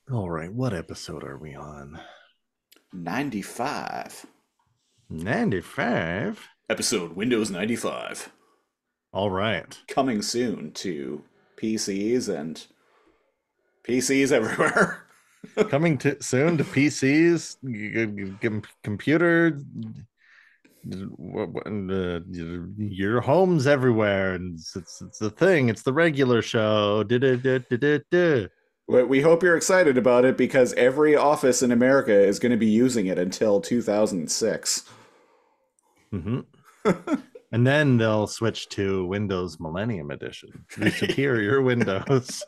All right, what episode are we on? 95. 95. Episode Windows 95. All right. Coming soon to PCs and PCs everywhere. Coming to soon to PCs, computer, your homes everywhere, and it's the thing. It's the regular show. We hope you're excited about it because every office in America is going to be using it until 2006. Mm-hmm. And then they'll switch to Windows Millennium Edition, the superior Windows.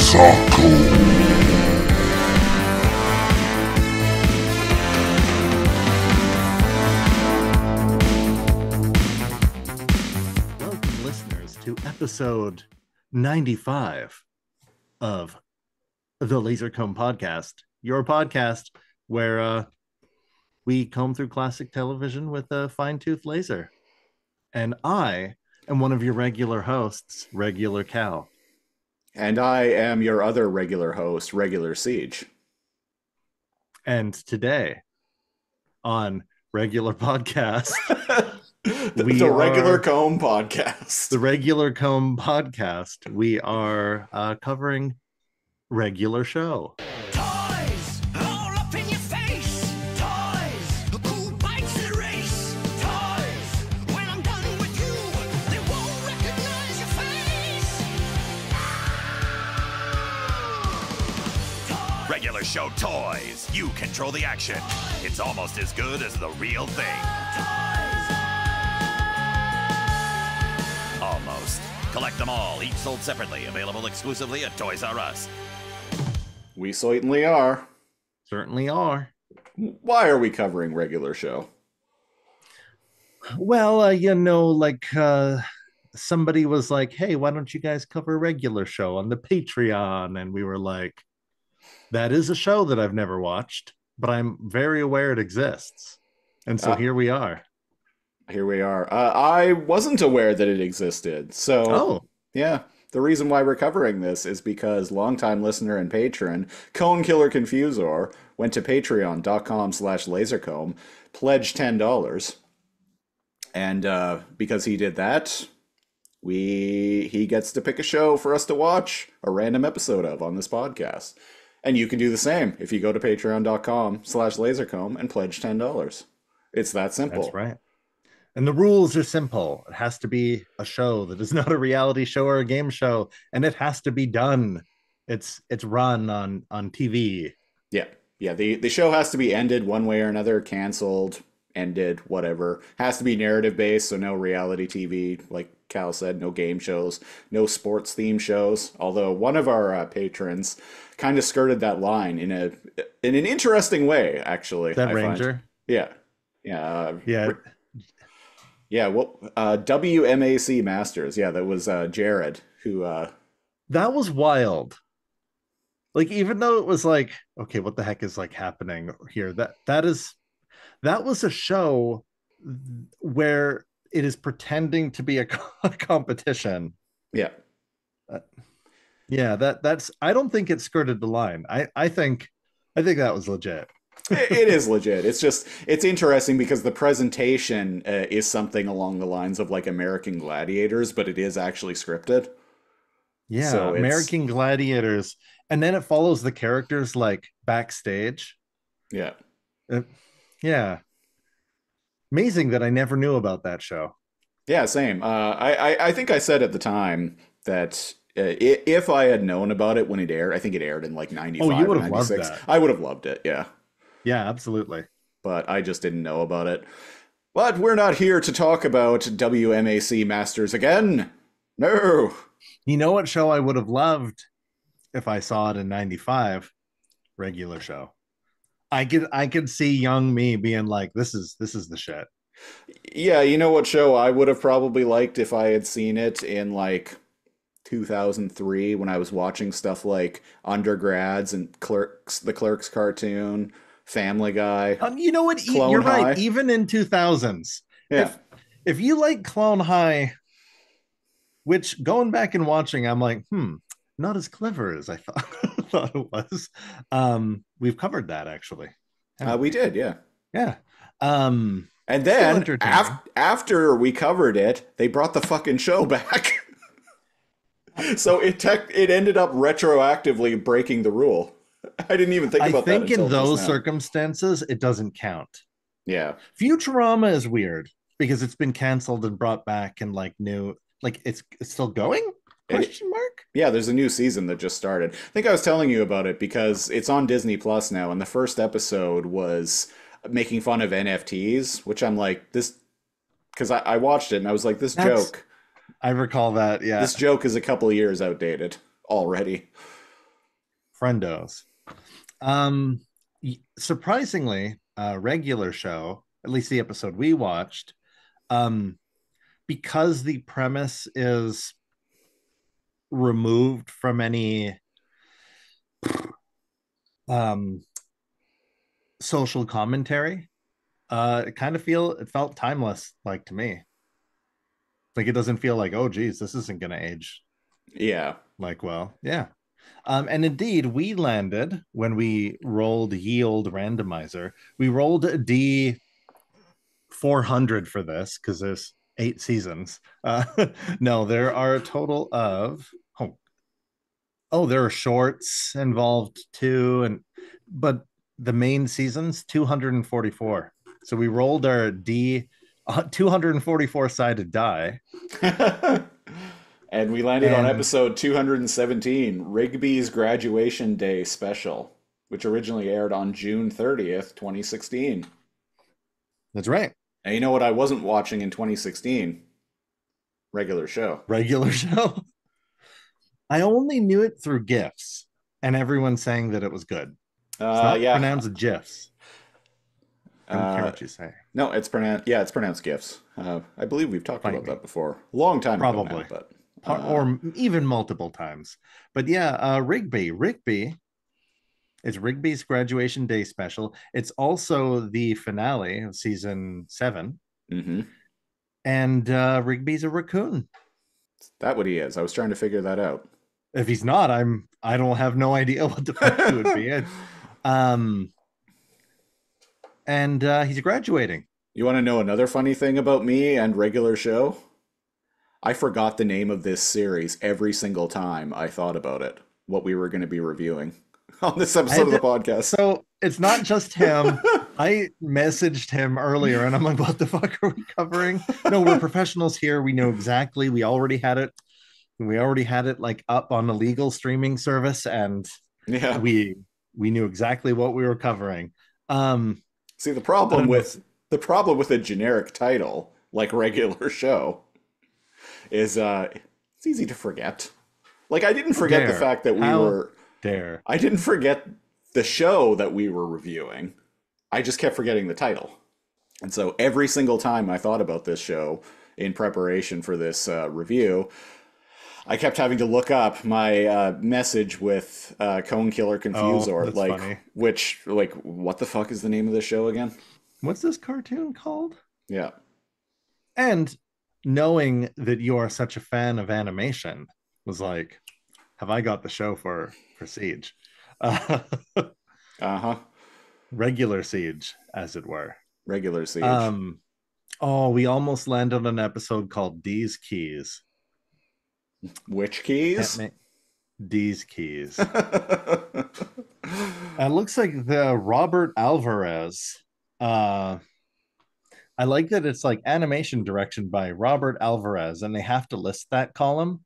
Lazor Comb. Welcome, listeners, to episode 95 of the Lazor Comb podcast, your podcast where we comb through classic television with a fine-tooth laser. And I am one of your regular hosts, Regular Cal. And I am your other regular host, Regular Siege. And today on Regular Podcast, the Regular Comb podcast. The Regular Comb podcast, we are covering Regular Show. Toys all up in your face. Toys, who bites the race? Toys, when I'm done with you, they won't recognize your face. Regular Show Toys. You control the action. It's almost as good as the real thing. Almost. Collect them all, each sold separately. Available exclusively at Toys R Us. We certainly are. Certainly are. Why are we covering Regular Show? Well, somebody was like, hey, why don't you guys cover Regular Show on the Patreon? And we were like, that is a show that I've never watched, but I'm very aware it exists. And so here we are. Here we are. I wasn't aware that it existed. So, yeah, the reason why we're covering this is because longtime listener and patron, Cone Killer Confusor, went to patreon.com/lasercomb, pledged $10. And because he did that, he gets to pick a show for us to watch a random episode of on this podcast. And you can do the same if you go to patreon.com/lasercomb and pledge $10. It's that simple. That's right. And the rules are simple. It has to be a show that is not a reality show or a game show, and it has to be done. It's run on TV. Yeah. Yeah. The show has to be ended one way or another, canceled, ended, whatever. Has to be narrative based, so no reality TV, like Cal said, no game shows, no sports theme shows. Although one of our patrons kind of skirted that line in an interesting way, actually. That Ranger. Yeah. Yeah. Yeah. Yeah, well, WMAC Masters. Yeah, that was Jared who. That was wild. Like, even though it was like, okay, what the heck is like happening here? That was a show where it is pretending to be a competition. Yeah. Yeah, that's. I don't think it skirted the line. I think that was legit. It is legit. It's interesting because the presentation is something along the lines of like American Gladiators, but it is actually scripted. Yeah, So American Gladiators, and then it follows the characters like backstage. Yeah. Yeah, amazing that I never knew about that show. Yeah, same. I think I said at the time that if I had known about it when it aired, I think it aired in like 95 Oh, you would or have loved 96. that. I would have loved it, yeah. Yeah, absolutely. But I just didn't know about it. But we're not here to talk about WMAC Masters again. No. You know what show I would have loved if I saw it in 95? Regular Show. I could see young me being like, this is the shit. Yeah, you know what show I would have probably liked if I had seen it in like 2003 when I was watching stuff like Undergrads and Clerks, the Clerks cartoon, Family Guy, You know what? Clone You're right. High. Even in 2000s, Yeah. if you like Clone High, which going back and watching, I'm like, not as clever as I thought thought it was. We've covered that actually, haven't We we? did, yeah. Yeah. And Still then entertaining. after we covered it, they brought the fucking show back. So it ended up retroactively breaking the rule. I didn't even think I about that think in until just those now. circumstances, it doesn't count. Yeah. Futurama is weird because it's been canceled and brought back and like new, like it's still going? It, Question mark. yeah, there's a new season that just started. I think I was telling you about it because it's on Disney Plus now, and the first episode was making fun of NFTs, which I'm like, this, because I watched it and I was like, That's I recall that. Yeah, this joke is a couple of years outdated already. friendos. Um, Surprisingly, a regular show, at least the episode we watched, um, because the premise is removed from any um social commentary. It felt timeless, like to me. Like it doesn't feel like, oh geez, this isn't gonna age Yeah. like well. Yeah. And indeed, we landed when we rolled yield randomizer. We rolled a D 400 for this because there's 8 seasons. No, there are a total of there are shorts involved too, but the main season's 244. So we rolled our D 244 sided die. And we landed on And episode 217, Rigby's Graduation Day Special, which originally aired on June 30th, 2016. that's right. And you know what I wasn't watching in 2016? Regular show. Regular show. I only knew it through GIFs and everyone saying that it was good. It's not Yeah. pronounced GIFs. I don't care what you say. No, it's pronounced GIFs. I believe we've talked Fight about me. that before. A long time ago Probably. now, but Or even multiple times. But yeah, Rigby. It's Rigby's graduation day special. It's also the finale of season 7. mm-hmm. And Rigby's a raccoon. Is that what he is? I was trying to figure that out. If he's not, I don't have no idea what the fuck he would be. And he's graduating. You want to know another funny thing about me and regular show? I forgot the name of this series every single time I thought about it, what we were going to be reviewing on this episode of the podcast. So it's not just him. I messaged him earlier and I'm like, what the fuck are we covering? No, we're professionals here. We know exactly. We already had it. We already had it like up on a legal streaming service and Yeah. we knew exactly what we were covering. See, the problem with a generic title like regular show is it's easy to forget. Like I didn't forget the fact that I didn't forget the show that we were reviewing. I just kept forgetting the title. And so every single time I thought about this show in preparation for this review, I kept having to look up my message with Cone Killer Confusor, funny. What the fuck is the name of the show again? What's this cartoon called? Yeah. And knowing that you are such a fan of animation was like, have I got the show for Siege? Uh-huh. Regular Siege, as it were. Regular Siege. We almost landed on an episode called D's Keys. Which keys? D's Keys. It looks like the Robert Alvarez. I like that it's like animation direction by Robert Alvarez, and they have to list that column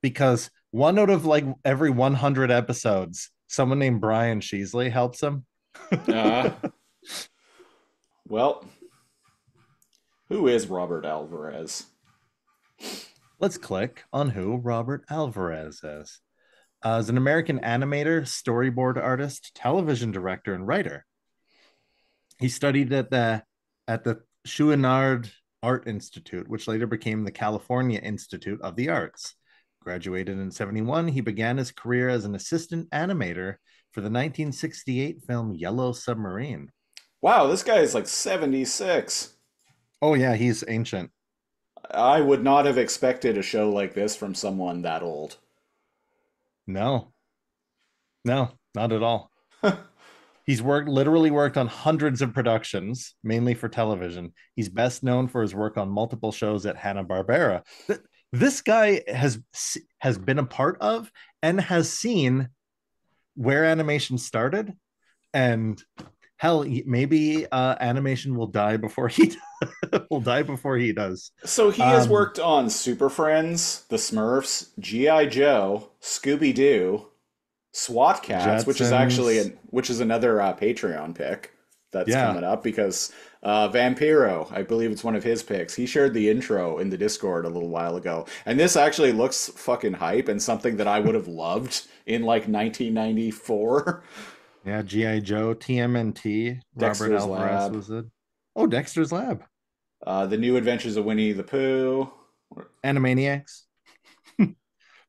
because one out of like every 100 episodes, someone named Brian Sheasley helps him. Well, who is Robert Alvarez? Let's click on who Robert Alvarez is. As an American animator, storyboard artist, television director, and writer. He studied at the Chouinard Art Institute, which later became the California Institute of the Arts. Graduated in 71, he began his career as an assistant animator for the 1968 film Yellow Submarine. Wow, this guy is like 76. Oh, yeah, he's ancient. I would not have expected a show like this from someone that old. No, not at all. He's literally worked on hundreds of productions, mainly for television. He's best known for his work on multiple shows at Hanna-Barbera. This guy has been a part of and has seen where animation started, and hell, maybe animation will die before he does. So he has worked on Super Friends, The Smurfs, G.I. Joe, Scooby-Doo, SWAT Cats, Jetsons. which is another Patreon pick that's coming up, because Vampiro, I believe it's one of his picks. He shared the intro in the Discord a little while ago, and this actually looks fucking hype and something that I would have loved in like 1994. Yeah, G.I. Joe, TMNT, Dexter's Robert Alvarez Lab. was it? Oh, Dexter's Lab. The New Adventures of Winnie the Pooh. Animaniacs.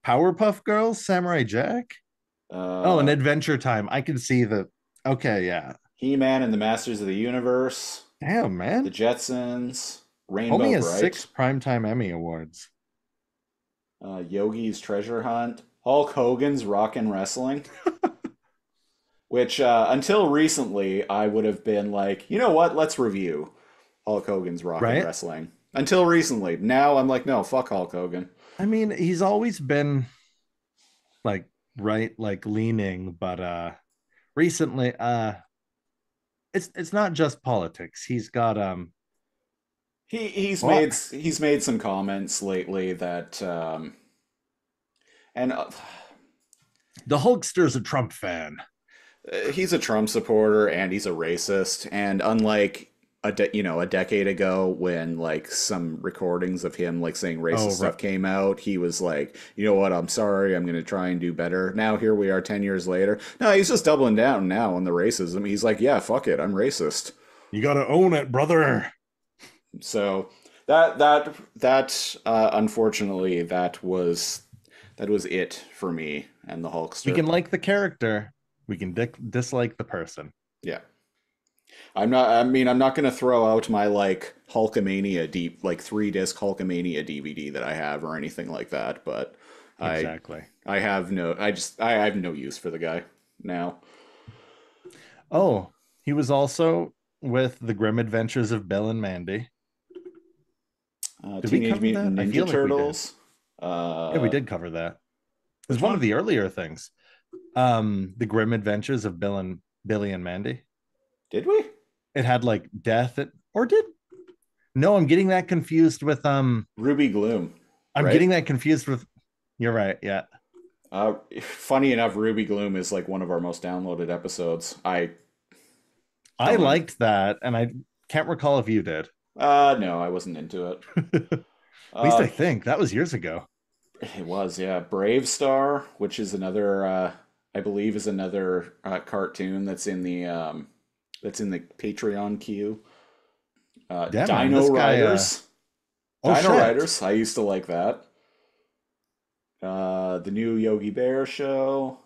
Powerpuff Girls, Samurai Jack. And Adventure Time. I can see the. Okay, yeah. He-Man and the Masters of the Universe. Damn, man. The Jetsons. Rainbow Only has Bright. 6 Primetime Emmy Awards. Yogi's Treasure Hunt. Hulk Hogan's Rockin' Wrestling. Which, until recently, I would have been like, you know what? Let's review Hulk Hogan's Rockin' Wrestling. Until recently. Now I'm like, no, fuck Hulk Hogan. I mean, he's always been like leaning, but recently it's not just politics. He's got he's made some comments lately that and the Hulkster's a Trump fan. He's a Trump supporter and he's a racist, and unlike a decade ago when like some recordings of him like saying racist stuff came out, he was like, you know what, I'm sorry, I'm going to try and do better. Now here we are 10 years later. No, he's just doubling down now on the racism. He's like, yeah, fuck it, I'm racist. You got to own it, brother. So that unfortunately that was it for me and the Hulkster. We can like the character, we can dislike the person. Yeah. I'm not going to throw out my like Hulkamania 3-disc Hulkamania DVD that I have or anything like that, but exactly. I have no use for the guy now. Oh, he was also with The Grim Adventures of Bill and Mandy. Teenage Mutant Ninja Turtles. Yeah, we did cover that. It was one of the earlier things. The Grim Adventures of Billy and Mandy. Did we? It had like death No, I'm getting that confused with Ruby Gloom. I'm getting that confused with. You're right, yeah. Funny enough, Ruby Gloom is like one of our most downloaded episodes. I liked that, and I can't recall if you did. No, I wasn't into it. At least I think that was years ago. It was, yeah. Brave Star, which is another, I believe, is another cartoon that's in the Patreon queue. Dino Riders. Dino Riders. I used to like that. The new Yogi Bear show.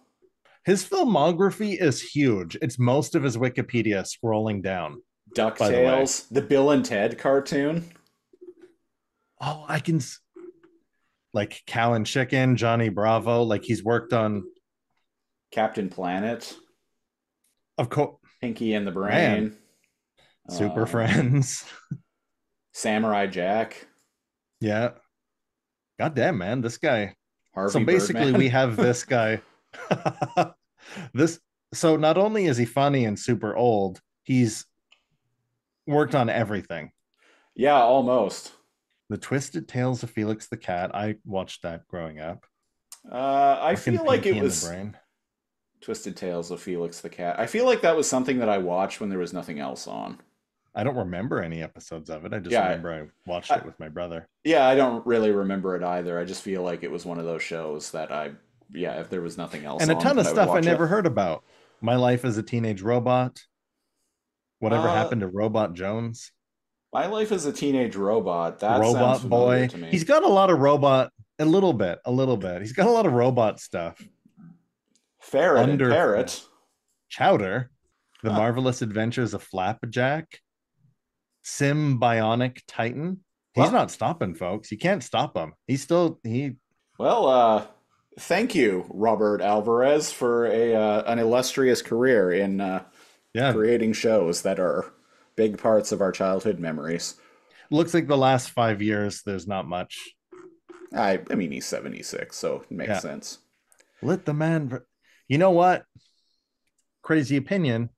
His filmography is huge. It's most of his Wikipedia scrolling down. DuckTales, the Bill and Ted cartoon. Oh, I can like Cow and Chicken, Johnny Bravo. Like he's worked on Captain Planet. Of course. Pinky and the Brain. Super Friends. Samurai Jack. Yeah. God damn, man. This guy. Harvey so basically Birdman. We have this guy. So not only is he funny and super old, he's worked on everything. Yeah, almost. The Twisted Tales of Felix the Cat. I watched that growing up. I feel like Pinky it was Twisted Tales of Felix the Cat. I feel like that was something that I watched when there was nothing else on. I don't remember any episodes of it. I just remember I watched it with my brother. Yeah, I don't really remember it either. I just feel like it was one of those shows that if there was nothing else and on, a ton of stuff I never it. heard about. My Life as a Teenage Robot. Whatever happened to Robot Jones? My life as a teenage robot. That sounds Robot familiar boy. to me. He's got a lot of robot, a little bit. He's got a lot of robot stuff. Ferret and Underfoot. Parrot. Chowder, The Huh. Marvelous Adventures of Flapjack, Bionic Titan. He's Well, not stopping, folks. You can't stop him. He well, thank you, Robert Alvarez, for a an illustrious career in yeah. creating shows that are big parts of our childhood memories. Looks like the last 5 years there's not much. I mean, he's 76, so it makes Yeah. sense. Let the man. You know what? Crazy opinion.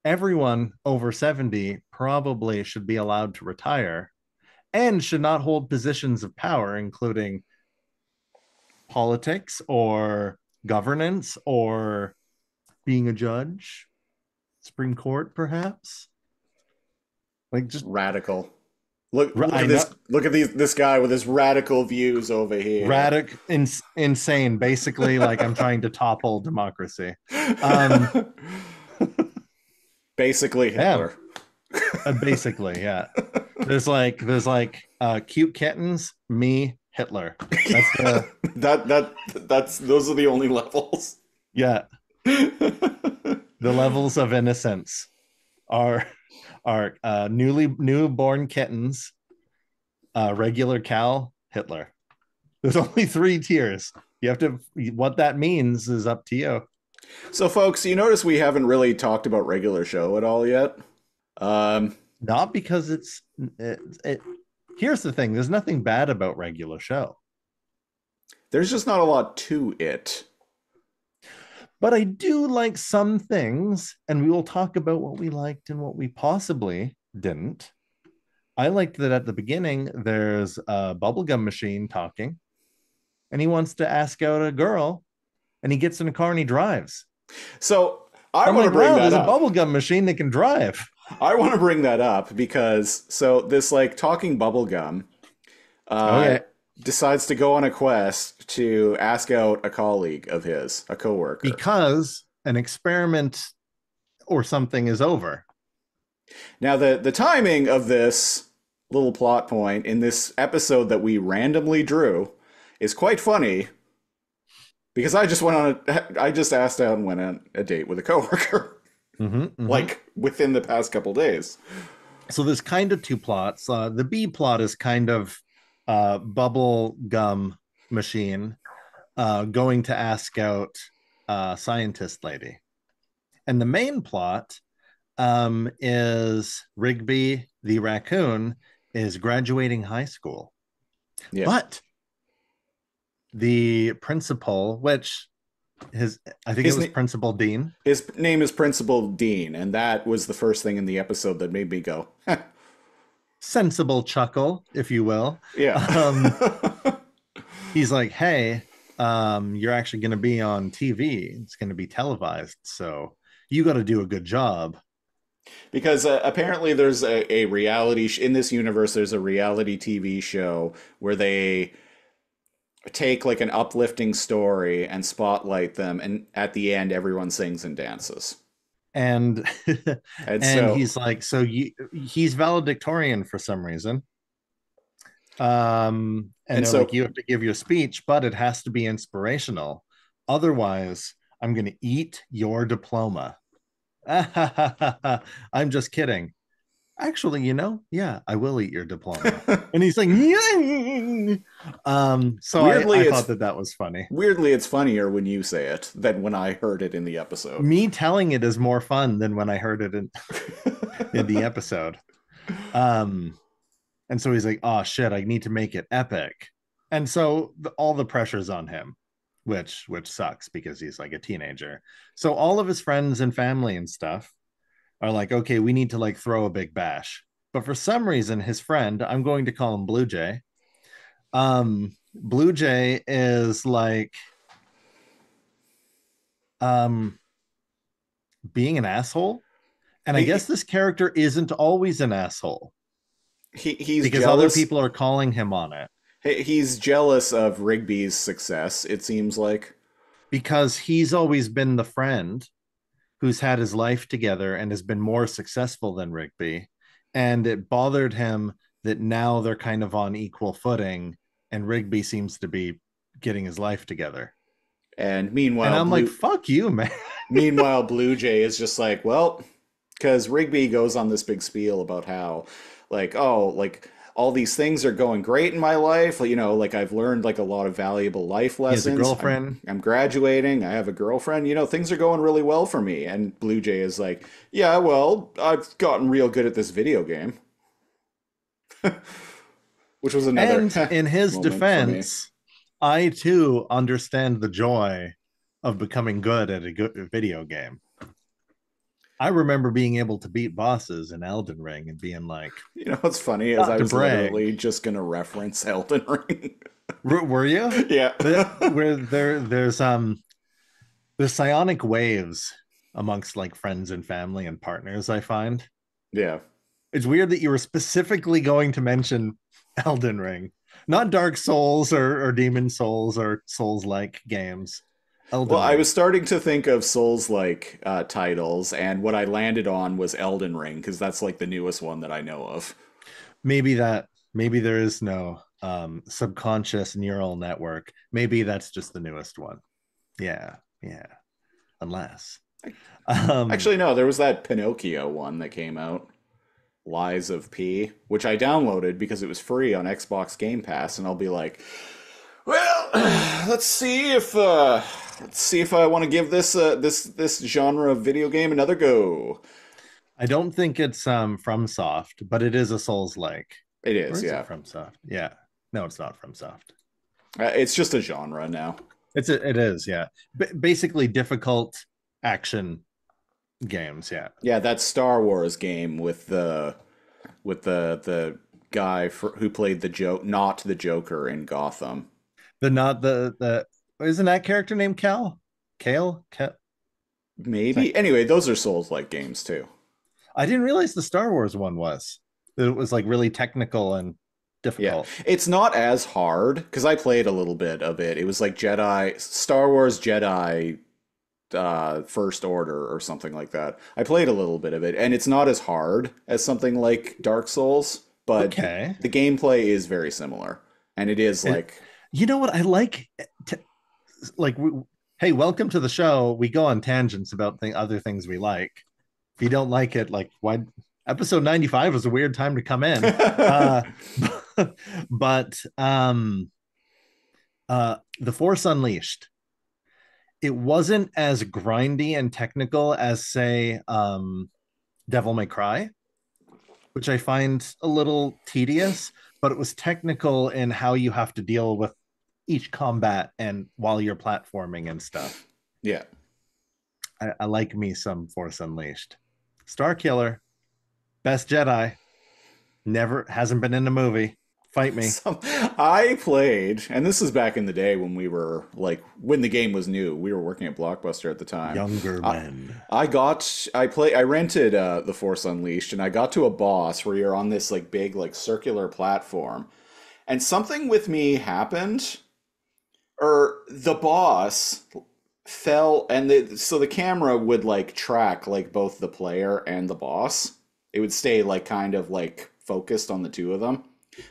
Everyone over 70 probably should be allowed to retire and should not hold positions of power, including politics or governance or being a judge, Supreme Court, perhaps. Like just Radical. Look I at know. this. Look at this guy with his radical views over here. Insane. Basically, like I'm trying to topple democracy. Basically Hitler. Basically, yeah. There's like cute kittens, me, Hitler. That's That's those are the only levels. yeah. The levels of innocence are newborn kittens, regular cow, Hitler. There's only 3 tiers. You have to. What that means is up to you. So, folks, you notice we haven't really talked about regular show at all yet. Not because it. Here's the thing: there's nothing bad about regular show. There's just not a lot to it. But I do like some things, and we will talk about what we liked and what we possibly didn't. I liked that at the beginning, there's a bubblegum machine talking, and he wants to ask out a girl, and he gets in a car and he drives. So I I'm want to like, bring wow, that there's up. a bubblegum machine that can drive. I want to bring that up because this like talking bubblegum Okay. decides to go on a quest to ask out a colleague of his, a coworker. Because an experiment or something is over. Now, the timing of this little plot point in this episode that we randomly drew is quite funny because I just asked out and went on a date with a coworker, like within the past couple days. So there's kind of 2 plots. The B plot is kind of bubble gum machine going to ask out scientist lady. And the main plot is Rigby the raccoon is graduating high school. Yeah. But the principal, which I think it was Principal Dean. His name is Principal Dean, and that was the first thing in the episode that made me go, sensible chuckle, if you will. yeah. He's like, hey, you're actually going to be on TV. It's going to be televised. So you got to do a good job. Because apparently there's a reality in this universe. There's a reality TV show where they take like an uplifting story and spotlight them, and at the end everyone sings and dances. And And so he's like, he's valedictorian for some reason. And so like, you have to give your speech, but it has to be inspirational. Otherwise, I'm going to eat your diploma. I'm just kidding. Actually, yeah, I will eat your diploma. And he's like, so weirdly, I thought that was funny. Weirdly, it's funnier when you say it than when I heard it in the episode. Me telling it is more fun than when I heard it in the episode. And so he's like, oh shit, I need to make it epic. And so all the pressure's on him, which sucks because he's like a teenager. So all of his friends and family and stuff are like, okay, we need to like throw a big bash. But for some reason, his friend, I'm going to call him Blue Jay. Blue Jay is like being an asshole. And I guess this character isn't always an asshole. He's because jealous. Other people are calling him on it. He's jealous of Rigby's success, it seems like. Because he's always been the friend who's had his life together and has been more successful than Rigby. and it bothered him that now they're kind of on equal footing, and Rigby seems to be getting his life together. And meanwhile, and I'm like, fuck you, man. Meanwhile, Blue Jay is just like, well, because Rigby goes on this big spiel about how, like, oh, like all these things are going great in my life. You know, like I've learned like a lot of valuable life lessons. He has a girlfriend. I'm graduating. I have a girlfriend. You know, things are going really well for me. And Blue Jay is like, yeah, well, I've gotten real good at this video game. Which was another. And in his defense, I too understand the joy of becoming good at a good video game. I remember being able to beat bosses in Elden Ring and being like, you know what's funny is I was literally just gonna reference Elden Ring. Were you? Yeah. Where there's psionic waves amongst like friends and family and partners, I find. Yeah. It's weird that you were specifically going to mention Elden Ring, not Dark Souls or Demon Souls or Souls-like games. Elden Ring. I was starting to think of Souls-like titles, and what I landed on was Elden Ring, because that's like the newest one that I know of. Maybe there is no subconscious neural network. Maybe that's just the newest one. Yeah. Unless. Actually, no, there was that Pinocchio one that came out. Lies of P, which I downloaded because it was free on Xbox Game Pass, and I'll be like, well, let's see if I want to give this genre of video game another go. I don't think it's FromSoft, but it is a Souls-like. It is, yeah. It FromSoft, yeah. No, it's not FromSoft. It's just a genre now. It is, yeah. Basically, difficult action games, yeah. Yeah, that Star Wars game with the guy who played not the Joker in Gotham. The isn't that character named Kale? Maybe. Anyway, those are Souls-like games too. I didn't realize the Star Wars one was. It was like really technical and difficult. Yeah. It's not as hard because I played a little bit of it. It was like Star Wars Jedi First Order or something like that. I played a little bit of it, and it's not as hard as something like Dark Souls, but the gameplay is very similar, and it is like, you know what I like, hey, welcome to the show. We go on tangents about other things we like. If you don't like it, like, why? Episode 95 was a weird time to come in. But The Force Unleashed, it wasn't as grindy and technical as, say, Devil May Cry, which I find a little tedious, but it was technical in how you have to deal with each combat and while you're platforming and stuff. Yeah. I like me some Force Unleashed. Star Killer, best Jedi, hasn't been in a movie. Fight me. I played, and this is back in the day when we were like, when the game was new. We were working at Blockbuster at the time. Younger men. I rented The Force Unleashed, and I got to a boss where you're on this like big like circular platform, and something with me happened, or the boss fell, and so the camera would like track like both the player and the boss. It would stay like kind of like focused on the two of them.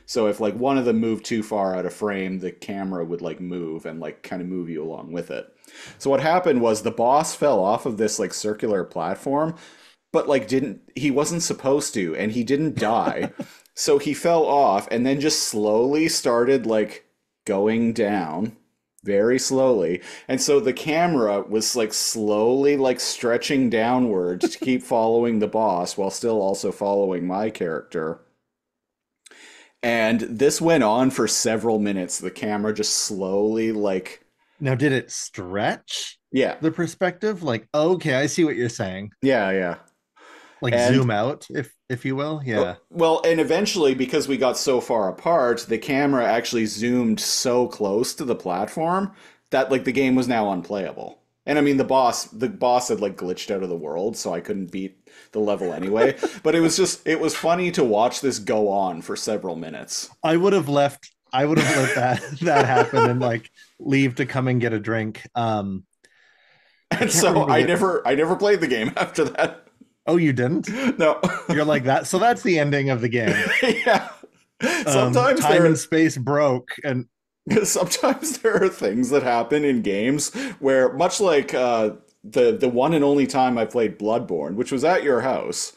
So if like one of them moved too far out of frame, the camera would like move and like kind of move you along with it. So what happened was the boss fell off of this like circular platform, but like he wasn't supposed to, and he didn't die. So he fell off and then just slowly started like going down very slowly. And so the camera was like slowly like stretching downward to keep following the boss while still also following my character. And this went on for several minutes. The camera just slowly like... Now, did it stretch? Yeah. The perspective? Like, okay, I see what you're saying. Yeah. Like zoom out, if you will. Yeah. Well, and eventually, because we got so far apart, the camera actually zoomed so close to the platform that like the game was now unplayable. And I mean, the boss had like glitched out of the world, so I couldn't beat the level anyway. But it was funny to watch this go on for several minutes. I would have let that happen and like leave to come and get a drink. And so I never played the game after that. Oh, you didn't? No. You're like that. So that's the ending of the game. Yeah. Sometimes time and space broke, and sometimes there are things that happen in games where, much like the one and only time I played Bloodborne, which was at your house,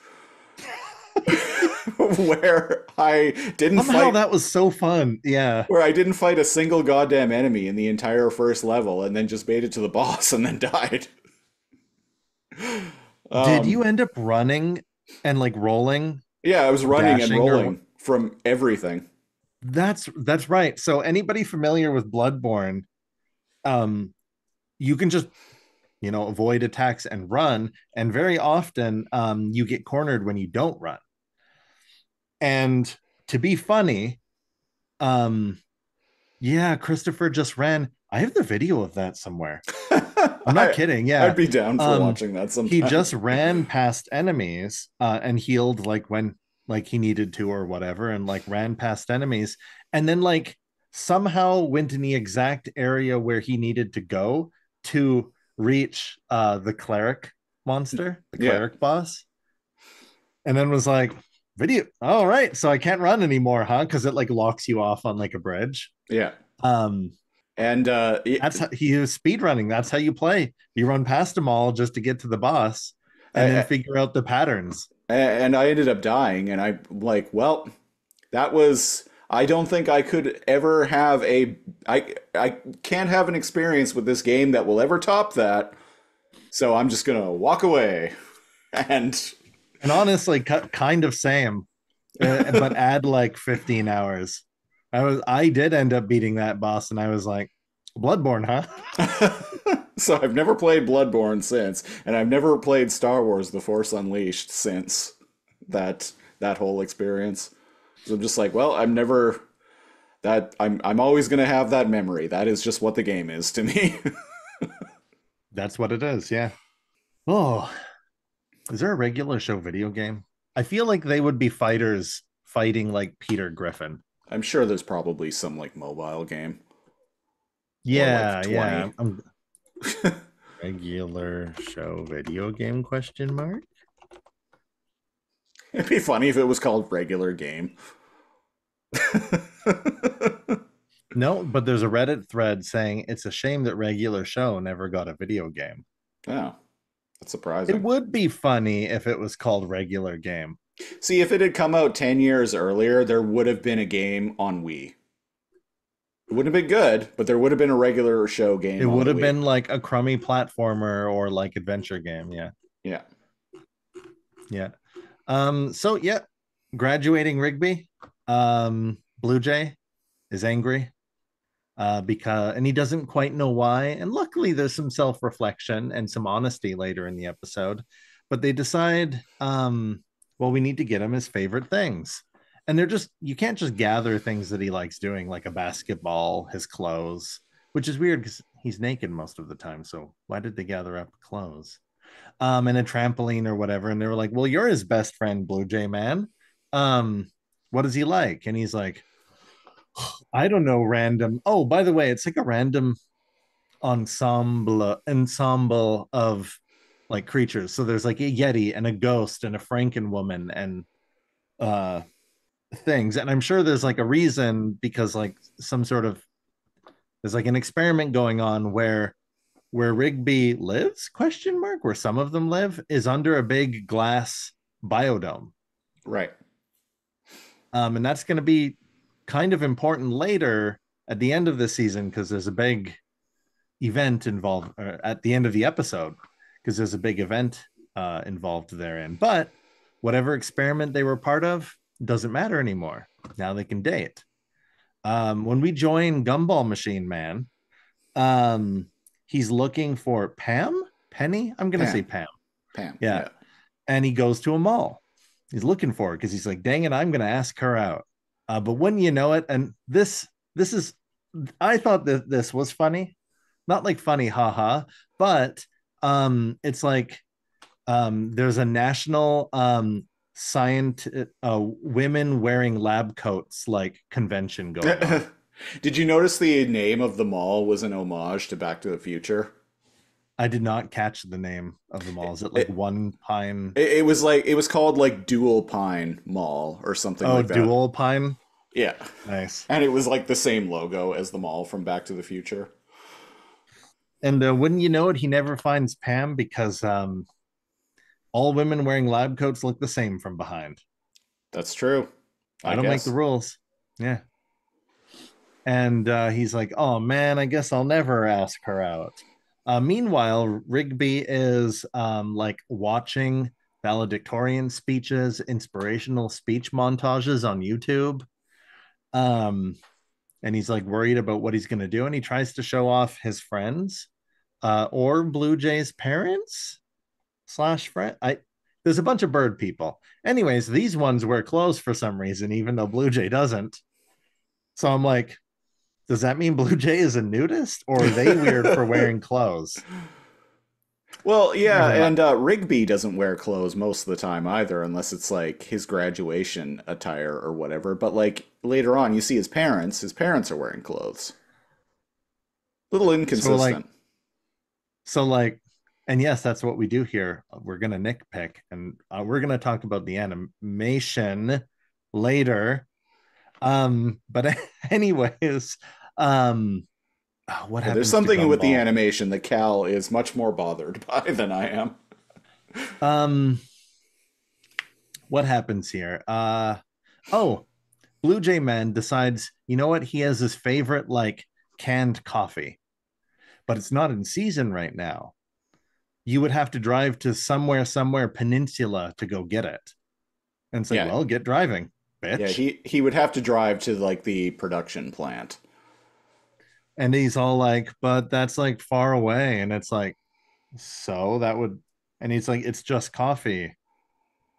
where I didn't somehow fight. that was so fun. Yeah. Where I didn't fight a single goddamn enemy in the entire first level, and then just made it to the boss and then died. Did you end up running and like rolling? Yeah, I was running and rolling or... from everything. That's right. So anybody familiar with Bloodborne, you can just avoid attacks and run, and very often you get cornered when you don't run. And to be funny, yeah, Christopher just ran. I have the video of that somewhere. I'm not kidding. Yeah, I'd be down for watching that sometime. He just ran past enemies and healed like when like he needed to or whatever, and like ran past enemies, and then like somehow went in the exact area where he needed to go to reach the cleric monster, the cleric boss, and then was like, video, all right, so I can't run anymore, huh? Because it like locks you off on like a bridge. Yeah. And that's how he was speed running. That's how you play. You run past them all just to get to the boss, and then figure out the patterns. And I ended up dying, and I'm like, well, that was. I don't think I could ever have I can't have an experience with this game that will ever top that. So I'm just gonna walk away, and honestly, kind of same, but add like 15 hours. I did end up beating that boss, and I was like, Bloodborne, huh? So I've never played Bloodborne since, and I've never played Star Wars: The Force Unleashed since that whole experience. So I'm just like, well, I'm always gonna have that memory. That is just what the game is to me. That's what it is, yeah. Oh, is there a regular show video game? I feel like they would be fighters fighting like Peter Griffin. I'm sure there's probably some like mobile game. Yeah, like yeah. Regular show video game question mark? It'd be funny if it was called Regular Game. No, but there's a Reddit thread saying it's a shame that Regular Show never got a video game. Oh, that's surprising. It would be funny if it was called Regular Game. See, if it had come out 10 years earlier, there would have been a game on Wii. It wouldn't have been good, but there would have been a Regular Show game. It would have been like a crummy platformer or like adventure game. Yeah. Yeah. Yeah. So yeah, graduating Rigby, Blue Jay is angry and he doesn't quite know why. And luckily there's some self-reflection and some honesty later in the episode, but they decide, well, we need to get him his favorite things. And you can't just gather things that he likes doing, like a basketball, his clothes, which is weird because he's naked most of the time. So why did they gather up clothes? And a trampoline or whatever. And they were like, well, you're his best friend, Blue Jay man. What does he like? And he's like, I don't know, random. Oh, by the way, it's like a random ensemble of like creatures. So there's like a Yeti and a ghost and a Frankenwoman and things. And I'm sure there's like a reason, because like there's like an experiment going on where Rigby lives, question mark, where some of them live, is under a big glass biodome. Right. And that's going to be kind of important later at the end of the season, because there's a big event involved at the end of the episode, because there's a big event involved therein. But whatever experiment they were part of doesn't matter anymore. Now they can date. When we join Gumball Machine Man, he's looking for Penny. I'm going to say Pam. Yeah. And he goes to a mall. He's looking for her because he's like, dang it, I'm going to ask her out. But when you know it, and this is, I thought that this was funny, not like funny, haha, but it's like there's a national women wearing lab coats like convention going on. Did you notice the name of the mall was an homage to Back to the Future? I did not catch the name of the mall. Is it like One Pine? It was called like Dual Pine Mall or something Oh, like that. Dual Pine. Yeah. Nice. And it was like the same logo as the mall from Back to the Future. And wouldn't you know it, he never finds Pam because all women wearing lab coats look the same from behind. That's true. I don't make the rules. Yeah. And he's like, oh man, I guess I'll never ask her out. Meanwhile, Rigby is like watching valedictorian speeches, inspirational speech montages on YouTube. Um, and he's like worried about what he's going to do. And he tries to show off his friends or Blue Jay's parents slash friend. There's a bunch of bird people. Anyways, these ones wear clothes for some reason, even though Blue Jay doesn't. So I'm like, does that mean Blue Jay is a nudist, or are they weird for wearing clothes? Well, yeah, and Rigby doesn't wear clothes most of the time either, unless it's like his graduation attire or whatever. But like later on, you see his parents. His parents are wearing clothes. Little inconsistent. So like, and yes, that's what we do here. We're gonna nitpick, and we're gonna talk about the animation later. But anyways, what happens? There's something with the animation that Cal is much more bothered by than I am. What happens here? Oh, Blue Jay Man decides, you know what? He has his favorite like canned coffee, but it's not in season right now. You would have to drive to somewhere peninsula to go get it. And say, well, get driving, bitch. Yeah, he would have to drive to like the production plant. And he's all like, but that's like far away. And it's like, so that would, and he's like, it's just coffee.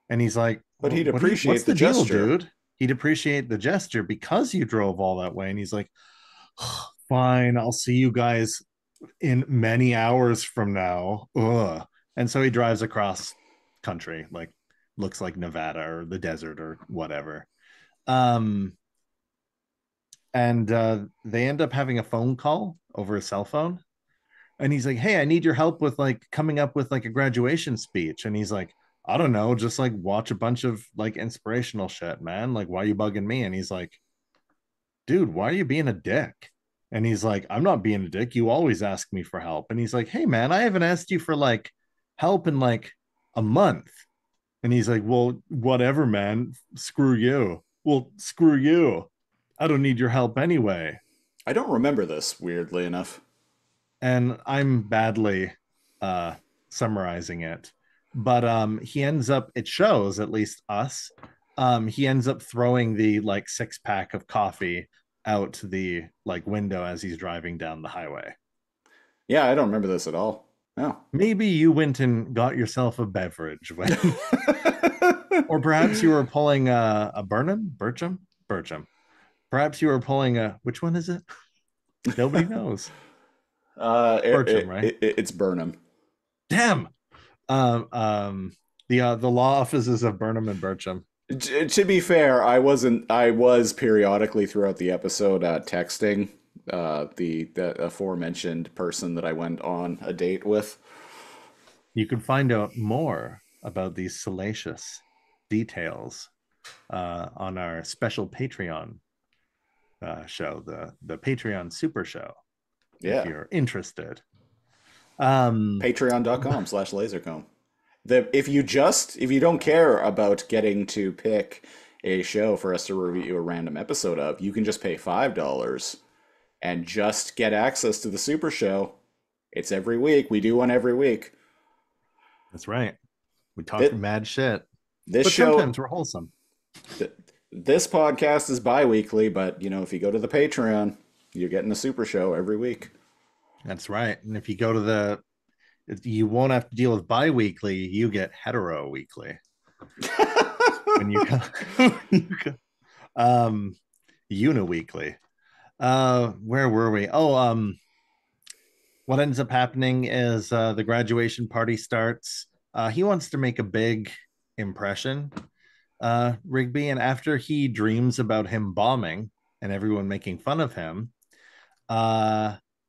And he's like, but he'd appreciate what's the gesture. Deal, dude? He'd appreciate the gesture because you drove all that way. And he's like, oh, fine, I'll see you guys in many hours from now. Ugh. And so he drives across country, like looks like Nevada or the desert or whatever. And they end up having a phone call over a cell phone. And he's like, hey, I need your help with like coming up with like a graduation speech. And he's like, I don't know, just like watch a bunch of like inspirational shit, man. Like, why are you bugging me? And he's like, dude, why are you being a dick? And he's like, I'm not being a dick. You always ask me for help. And he's like, hey, man, I haven't asked you for like help in like a month. And he's like, well, whatever, man. Screw you. Well, screw you. I don't need your help anyway. I don't remember this, weirdly enough. And I'm badly summarizing it. But he ends up, it shows, at least us, he ends up throwing the like 6-pack of coffee out the like window as he's driving down the highway. Yeah, I don't remember this at all. No. Maybe you went and got yourself a beverage when or perhaps you were pulling a Bircham. Perhaps you were pulling a, which one is it? Nobody knows. Bircham, right? It's Burnham. Damn. The law offices of Burnham and Bircham. To be fair, I was periodically throughout the episode texting the aforementioned person that I went on a date with. You can find out more about these salacious details on our special Patreon show, the Patreon Super Show. Yeah, if you're interested. Patreon.com/LazorComb. If you don't care about getting to pick a show for us to review a random episode of, you can just pay $5 and just get access to the Super Show. It's every week. We do one every week. That's right. We talk mad shit. But sometimes we're wholesome. This podcast is bi-weekly, but if you go to the Patreon, you're getting a Super Show every week. That's right. And if you go to you won't have to deal with bi-weekly, you get hetero weekly. When you go uni-weekly. Where were we? What ends up happening is the graduation party starts. He wants to make a big impression, Rigby, and after he dreams about him bombing and everyone making fun of him,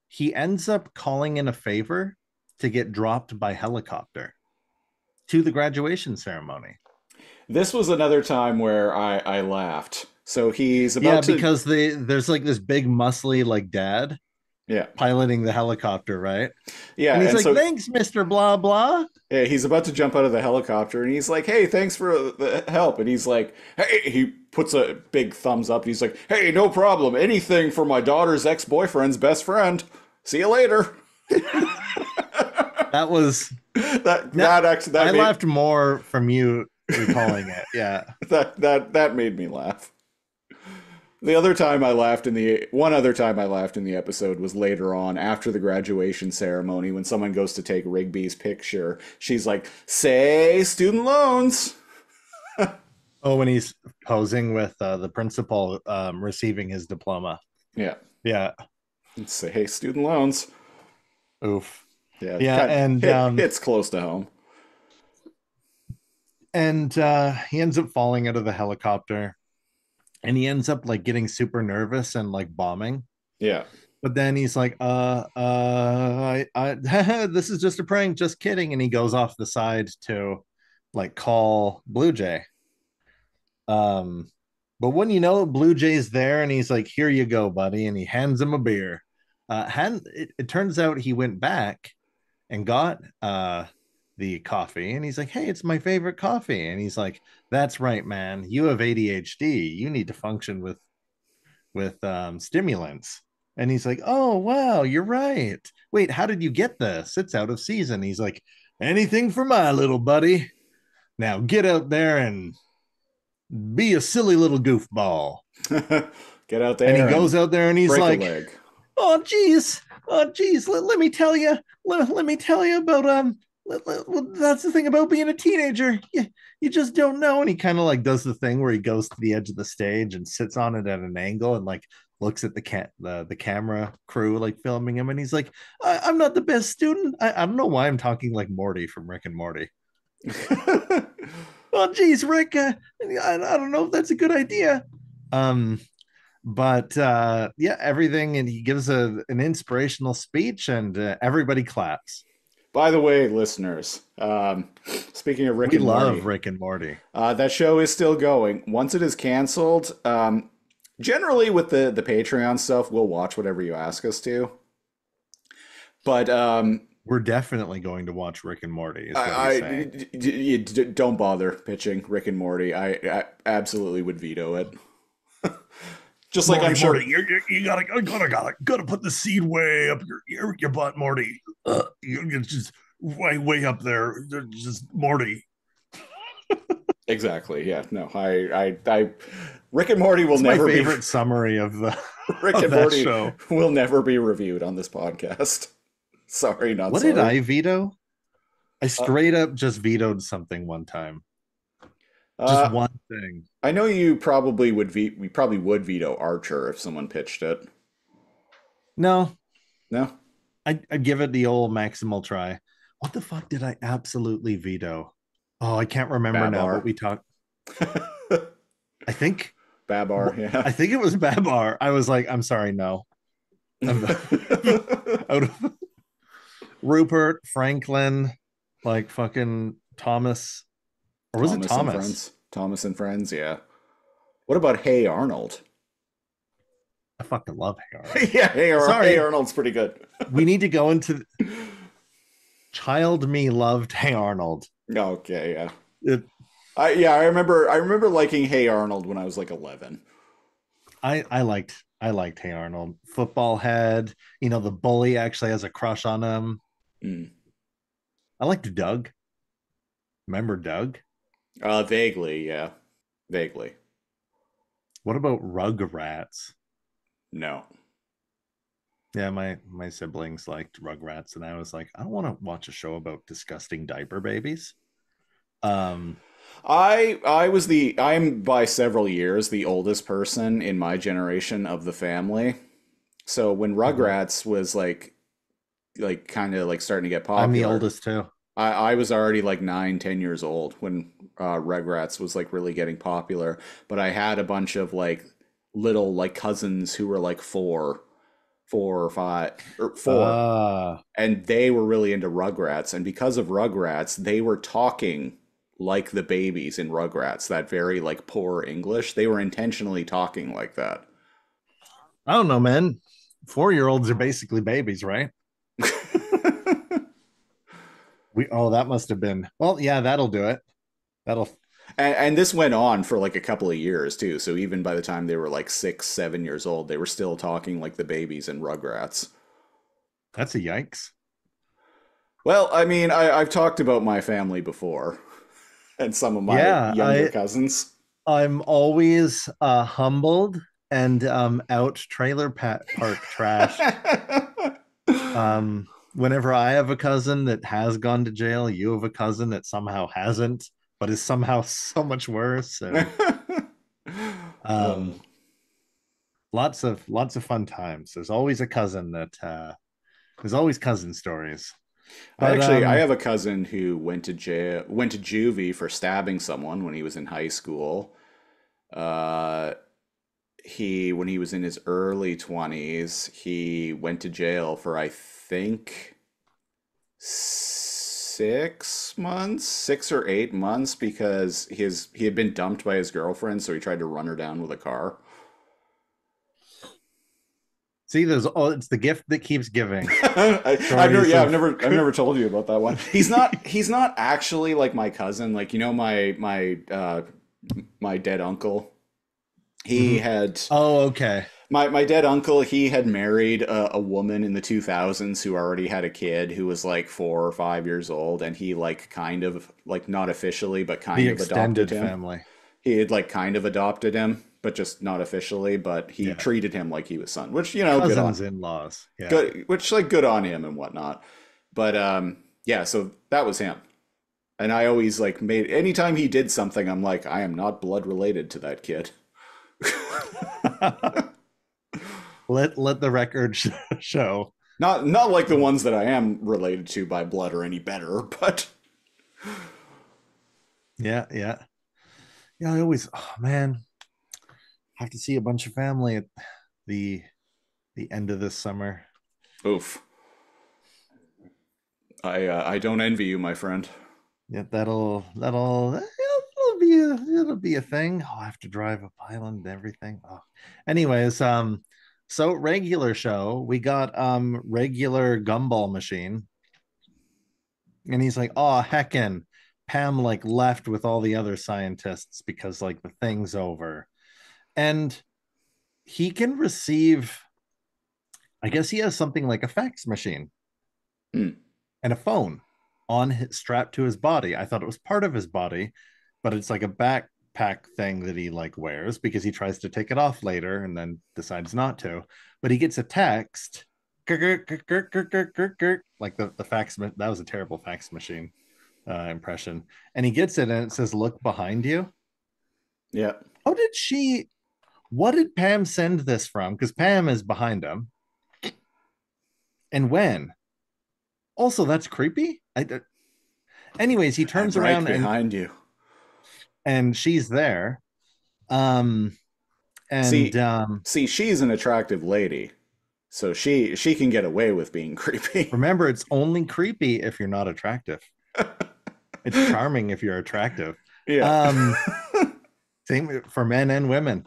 he ends up calling in a favor to get dropped by helicopter to the graduation ceremony. This was another time where I laughed. So he's about to... because there's like this big muscly like dad piloting the helicopter, right? Yeah. And he's like, thanks, Mr. Blah Blah. Yeah, he's about to jump out of the helicopter and he's like, hey, thanks for the help. And he's like, hey, he puts a big thumbs up. And he's like, hey, no problem. Anything for my daughter's ex-boyfriend's best friend. See you later. That was that I laughed more from you recalling it. Yeah. That made me laugh. One other time I laughed in the episode was later on after the graduation ceremony when someone goes to take Rigby's picture. She's like, say student loans. Oh, when he's posing with the principal receiving his diploma. Yeah. Yeah. Say student loans. Oof. Yeah. Yeah. And it's close to home. And he ends up falling out of the helicopter. And he ends up like getting super nervous and like bombing. Yeah. But then he's like, I this is just a prank, just kidding. And he goes off the side to like call Blue Jay. But when you know Blue Jay's there and he's like, here you go, buddy. And he hands him a beer. It turns out he went back and got the coffee and he's like, hey, it's my favorite coffee. And he's like, that's right, man, you have ADHD, you need to function with stimulants. And he's like, oh wow, you're right, wait, how did you get this? It's out of season. He's like, anything for my little buddy, now get out there and be a silly little goofball. Get out there. And he goes out there and he's like, oh geez, let me tell you about that's the thing about being a teenager. You just don't know. And he kind of like does the thing where he goes to the edge of the stage and sits on it at an angle and like looks at the camera crew like filming him. And he's like, I'm not the best student. I don't know why I'm talking like Morty from Rick and Morty. Oh geez, Rick, I don't know if that's a good idea. But yeah, everything. And he gives an inspirational speech and everybody claps. By the way, listeners, speaking of Rick and Morty. We love Rick and Morty. That show is still going. Once it is canceled, generally with the Patreon stuff, we'll watch whatever you ask us to. But we're definitely going to watch Rick and Morty. Don't bother pitching Rick and Morty. I absolutely would veto it. Just Morty, like I'm sure Morty, you gotta put the seed way up your butt, Morty. You're just way up there. Just Morty. Exactly. Yeah. No. I Rick and Morty will it's never my favorite summary of the Rick and Morty show will never be reviewed on this podcast. Sorry, not what sorry. Did I veto? I straight up just vetoed something one time. Just one thing. I know you probably would we probably would veto Archer if someone pitched it. No. I'd give it the old maximal try. What the fuck did I absolutely veto? Oh, I can't remember Babar. Now. But we talked. I think Babar. Yeah. I think it was Babar. I was like, I'm sorry, no. Rupert, Franklin, like fucking Thomas. Or was it Thomas? Thomas and Friends, yeah. What about Hey Arnold? I fucking love Hey Arnold. Yeah, Hey Arnold's pretty good. We need to go into Child Me loved Hey Arnold. Okay, yeah. I remember liking Hey Arnold when I was like 11. I liked Hey Arnold. Football head, the bully actually has a crush on him. I liked Doug. Remember Doug? Vaguely, yeah. Vaguely. What about Rugrats? No. Yeah, my siblings liked Rugrats, and I was like, I don't want to watch a show about disgusting diaper babies. I'm by several years the oldest person in my generation of the family. So when Rugrats was like kind of like starting to get popular. I'm the oldest too. I was already like 9-10 years old when Rugrats was like really getting popular, but I had a bunch of like little like cousins who were like 4 4 or 5 or 4, and they were really into Rugrats, and because of Rugrats they were talking like the babies in Rugrats, that very like poor English. They were intentionally talking like that. I don't know, man. 4-year-olds are basically babies, right? That must have been. Well, yeah, that'll do it. That'll. And this went on for like a couple of years too. So even by the time they were like 6, 7 years old, they were still talking like the babies in Rugrats. That's a yikes. Well, I mean, I've talked about my family before and some of my younger cousins. I'm always humbled and out trailer park trash. Whenever I have a cousin that has gone to jail, you have a cousin that somehow hasn't, but is somehow so much worse. And, lots of fun times. There's always a cousin that there's always cousin stories. But, I have a cousin who went to juvie for stabbing someone when he was in high school. When he was in his early 20s, he went to jail for, I think, 6 months, 6 or 8 months, because he had been dumped by his girlfriend, so he tried to run her down with a car. See, it's the gift that keeps giving. I've never told you about that one. He's not actually like my cousin. Like, you know, my dead uncle. He had. Oh, okay. My dead uncle, he had married a woman in the 2000s who already had a kid who was like 4 or 5 years old, and he like kind of like not officially, but kind of adopted him. Family. He had like kind of adopted him, but just not officially. But he treated him like he was son, which, you know, cousins-in-laws, good on him and whatnot. But yeah, so that was him. And I always like anytime he did something, I'm like, I am not blood related to that kid. let the record show. Not like the ones that I am related to by blood or any better, but yeah. I always, have to see a bunch of family at the end of this summer. Oof. I don't envy you, my friend. Yeah, it'll be a thing. Oh, I have to drive up island and everything. Oh. Anyways, so regular show, we got regular gumball machine. And he's like, oh, heckin'. Pam like left with all the other scientists because like the thing's over. And he can receive, I guess he has something like a fax machine and a phone strapped to his body. I thought it was part of his body, but it's like a backpack thing that he like wears because he tries to take it off later and then decides not to. But he gets a text, like the fax. That was a terrible fax machine impression. And he gets it and it says, "Look behind you." Yeah. What did Pam send this from? Because Pam is behind him. And when? Also, that's creepy. Anyways, he turns around behind you. And she's there. See, she's an attractive lady. So she can get away with being creepy. Remember, it's only creepy if you're not attractive. It's charming if you're attractive. Yeah. Same for men and women.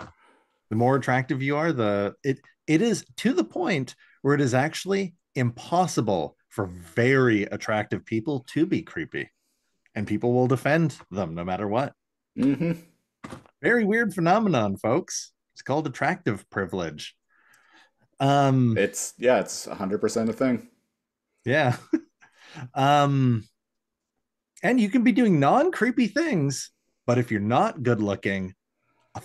The more attractive you are, it is to the point where it is actually impossible for very attractive people to be creepy, and people will defend them no matter what. Mm-hmm. Very weird phenomenon, folks. It's called attractive privilege. It's 100% a thing. Yeah. And you can be doing non-creepy things, but if you're not good looking,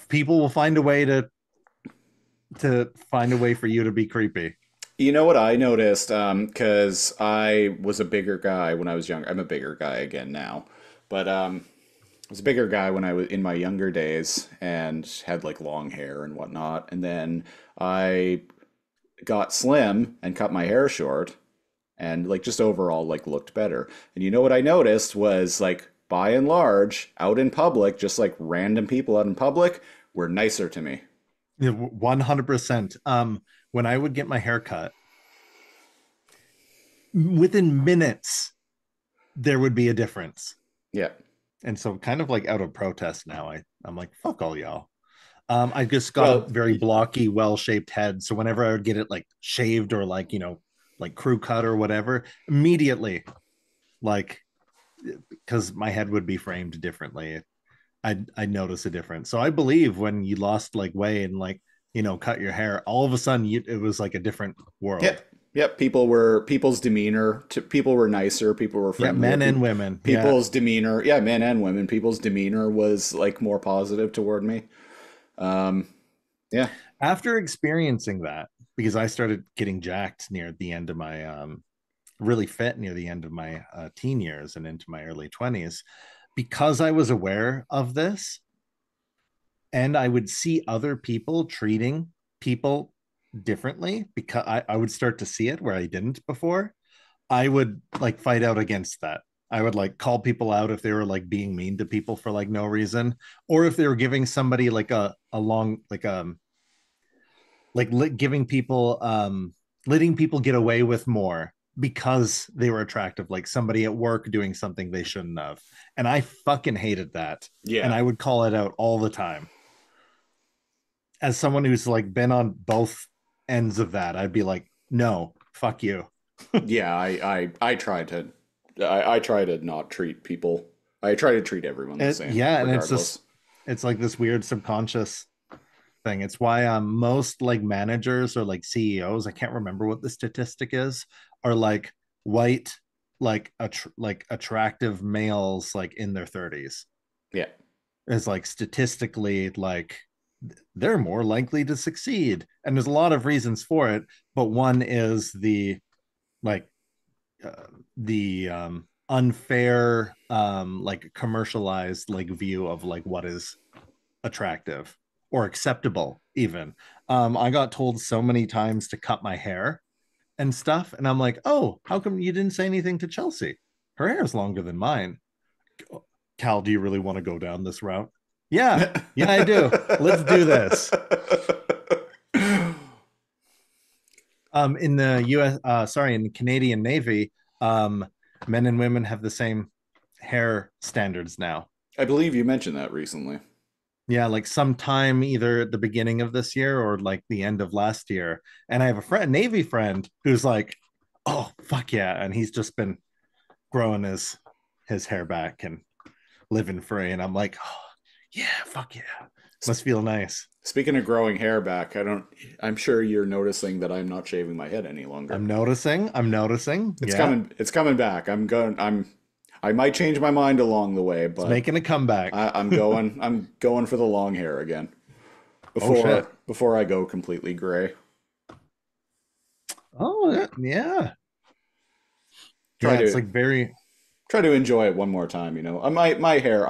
people will find a way to find a way for you to be creepy. You know what I noticed? Because I was a bigger guy when I was younger. I'm a bigger guy again now, but I was a bigger guy when I was in my younger days and had like long hair and whatnot. And then I got slim and cut my hair short and like just overall like looked better. And you know what I noticed was like by and large out in public, just like random people out in public were nicer to me. 100%. when I would get my hair cut, within minutes, there would be a difference. Yeah. And so kind of like out of protest now, I'm like, fuck all y'all. I just got a very blocky, well-shaped head. So whenever I would get it like shaved or like, like crew cut or whatever, immediately, like, because my head would be framed differently, I'd notice a difference. So I believe when you lost like weight and like, cut your hair, all of a sudden it was like a different world. Yep. People's demeanor. People were nicer. People were friendlier. Men and women. People's demeanor. Yeah, men and women. People's demeanor was like more positive toward me. Yeah. After experiencing that, because I started getting jacked near the end of my really fit near the end of my teen years and into my early 20s, because I was aware of this, and I would see other people treating people differently, because I would start to see it where I didn't before. I would like fight out against that. I would like call people out if they were like being mean to people for like no reason, or if they were giving somebody like giving people letting people get away with more because they were attractive, like somebody at work doing something they shouldn't have. And I fucking hated that. Yeah. And I would call it out all the time. As someone who's like been on both ends of that, I'd be like, no, fuck you. Yeah, I try to not treat people. I try to treat everyone the same. Yeah, regardless. And it's like this weird subconscious thing. It's why most like managers or like CEOs, I can't remember what the statistic is, are like white, like attractive males like in their 30s. Yeah. It's like statistically like they're more likely to succeed, and there's a lot of reasons for it, but one is the like unfair like commercialized like view of like what is attractive or acceptable even. I got told so many times to cut my hair and stuff, and I'm like, oh, how come you didn't say anything to Chelsea? Her hair is longer than mine. Cal, do you really want to go down this route? Yeah, I do. Let's do this. In the in the Canadian Navy, men and women have the same hair standards now. I believe you mentioned that recently. Yeah, like sometime either at the beginning of this year or like the end of last year. And I have a Navy friend who's like, oh, fuck yeah. And he's just been growing his hair back and living free. And I'm like, oh, yeah, fuck yeah. Must feel nice. Speaking of growing hair back, I'm sure you're noticing that I'm not shaving my head any longer. I'm noticing. It's coming back. I might change my mind along the way, but it's making a comeback. I'm going for the long hair again. Before I go completely gray. Oh yeah. It's like very. Try to enjoy it one more time. My hair.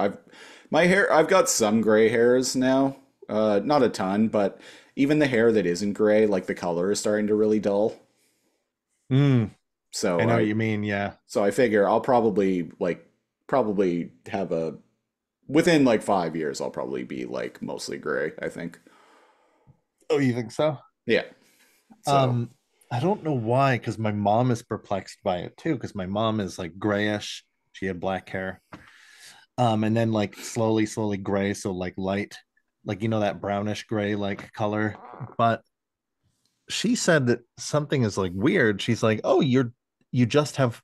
I've got some gray hairs now. Not a ton, but even the hair that isn't gray, like the color is starting to really dull. So I know what you mean, yeah. So I figure I'll probably have within like 5 years, I'll probably be like mostly gray, I think. Oh, you think so? Yeah. So. I don't know why, because my mom is perplexed by it too, because my mom is like grayish. She had black hair. And then like slowly gray, so like light, like that brownish gray like color. But she said that something is like weird. She's like, oh, you just have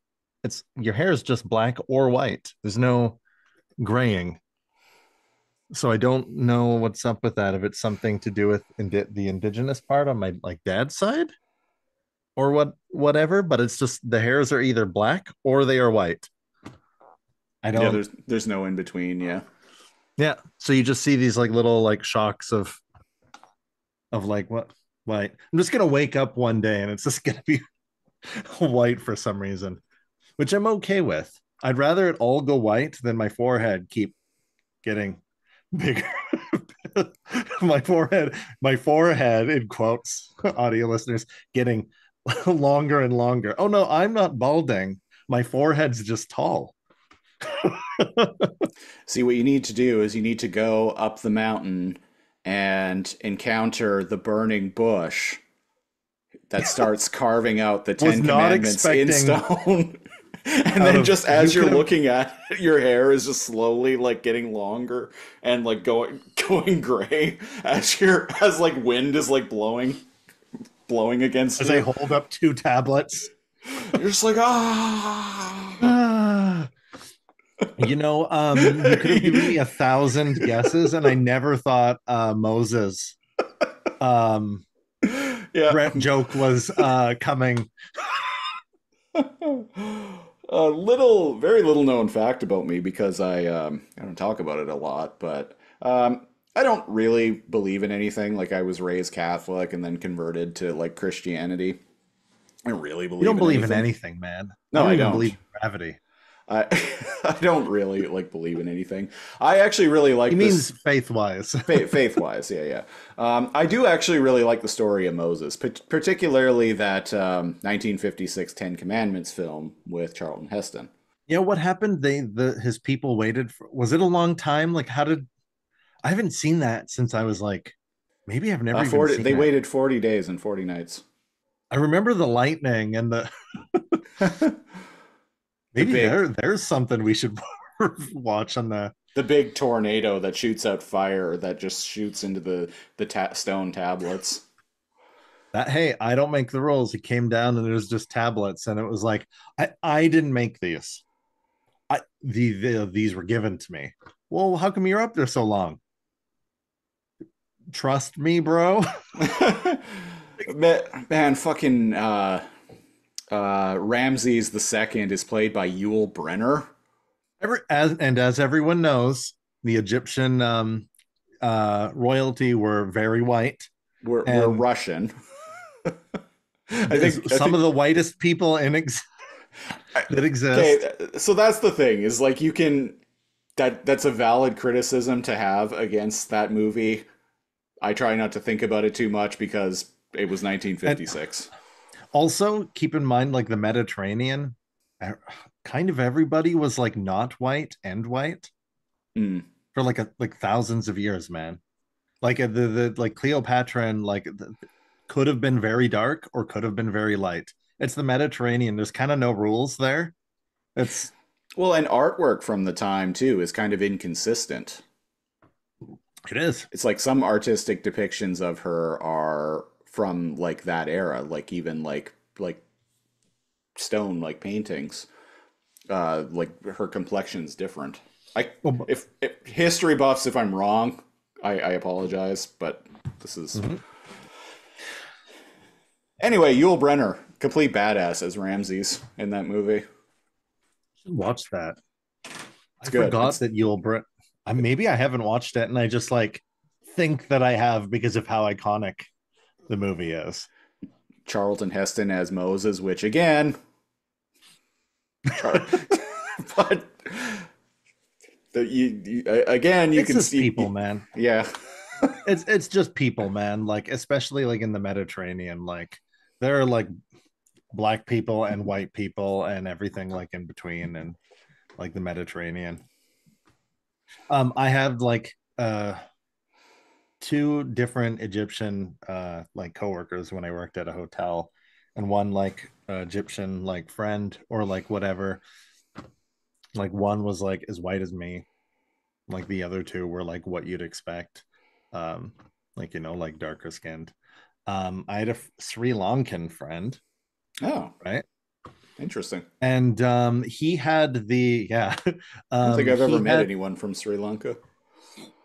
your hair is just black or white. There's no graying. So I don't know what's up with that. If it's something to do with the indigenous part on my like dad's side, or whatever. But it's just the hairs are either black or they are white. I don't. Yeah, there's no in between. Yeah. Yeah. So you just see these like little like shocks of like what white. I'm just gonna wake up one day and it's just gonna be white for some reason, which I'm okay with. I'd rather it all go white than my forehead keep getting bigger. my forehead in quotes, audio listeners, getting longer and longer. Oh no, I'm not balding. My forehead's just tall. See, what you need to do is you need to go up the mountain and encounter the burning bush that starts carving out the Was Ten not Commandments in expecting- stone. And then just as you you're could've- looking at it, your hair is just slowly like getting longer and like going gray as like wind is like blowing against As you. I hold up 2 tablets. You're just like, ah. You know, you could have given me 1,000 guesses, and I never thought Moses Yeah. Brett joke was coming. Very little known fact about me because I don't talk about it a lot, but I don't really believe in anything. Like I was raised Catholic and then converted to like Christianity. I don't really believe. You don't believe anything. in anything, man. No, I even don't. believe in gravity. I I don't really like believe in anything. I actually really like. He this... means faith-wise. Faith-wise, yeah. I do actually really like the story of Moses, particularly that 1956 Ten Commandments film with Charlton Heston. Yeah, what happened? His people waited for. Was it a long time? Like, how did? I haven't seen that since I was like, maybe I've never even seen They that. waited 40 days and 40 nights. I remember the lightning and the. Maybe there's something we should watch on that. The big tornado that shoots out fire that just shoots into the stone tablets. That, hey, I don't make the rules. It came down and it was just tablets, and it was like I didn't make these. These were given to me. Well, how come you're up there so long? Trust me, bro. Man, fucking Ramses II is played by Yul Brynner. As everyone knows, the Egyptian royalty were very white. We're Russian. I think some of the whitest people that exist. Okay, so that's the thing is like you can that's a valid criticism to have against that movie. I try not to think about it too much because it was 1956. And also, keep in mind, like the Mediterranean, kind of everybody was like not white and white for like thousands of years, man. Like the like Cleopatra and like could have been very dark or could have been very light. It's the Mediterranean. There's kind of no rules there. It's well, and artwork from the time too is kind of inconsistent. It is. It's like some artistic depictions of her are from like that era, like even like stone like paintings. Like her complexion's different. If history buffs, if I'm wrong, I apologize, but this is anyway. Yul Brynner, complete badass as Ramses in that movie. Should watch that. It's I good. forgot that Yul Brynner. Maybe I haven't watched it, and I just like think that I have because of how iconic the movie is. Charlton Heston as Moses, which again, but you it's can see people, man. Yeah, it's just people, man. Like especially like in the Mediterranean, like there are like black people and white people and everything like in between, and like the Mediterranean. I have like 2 different Egyptian like coworkers when I worked at a hotel, and one like Egyptian like friend or like whatever. Like one was like as white as me, like the other 2 were like what you'd expect, like like darker skinned. I had a Sri Lankan friend. Oh, right. Interesting. And he had the I don't think I've ever met anyone from Sri Lanka.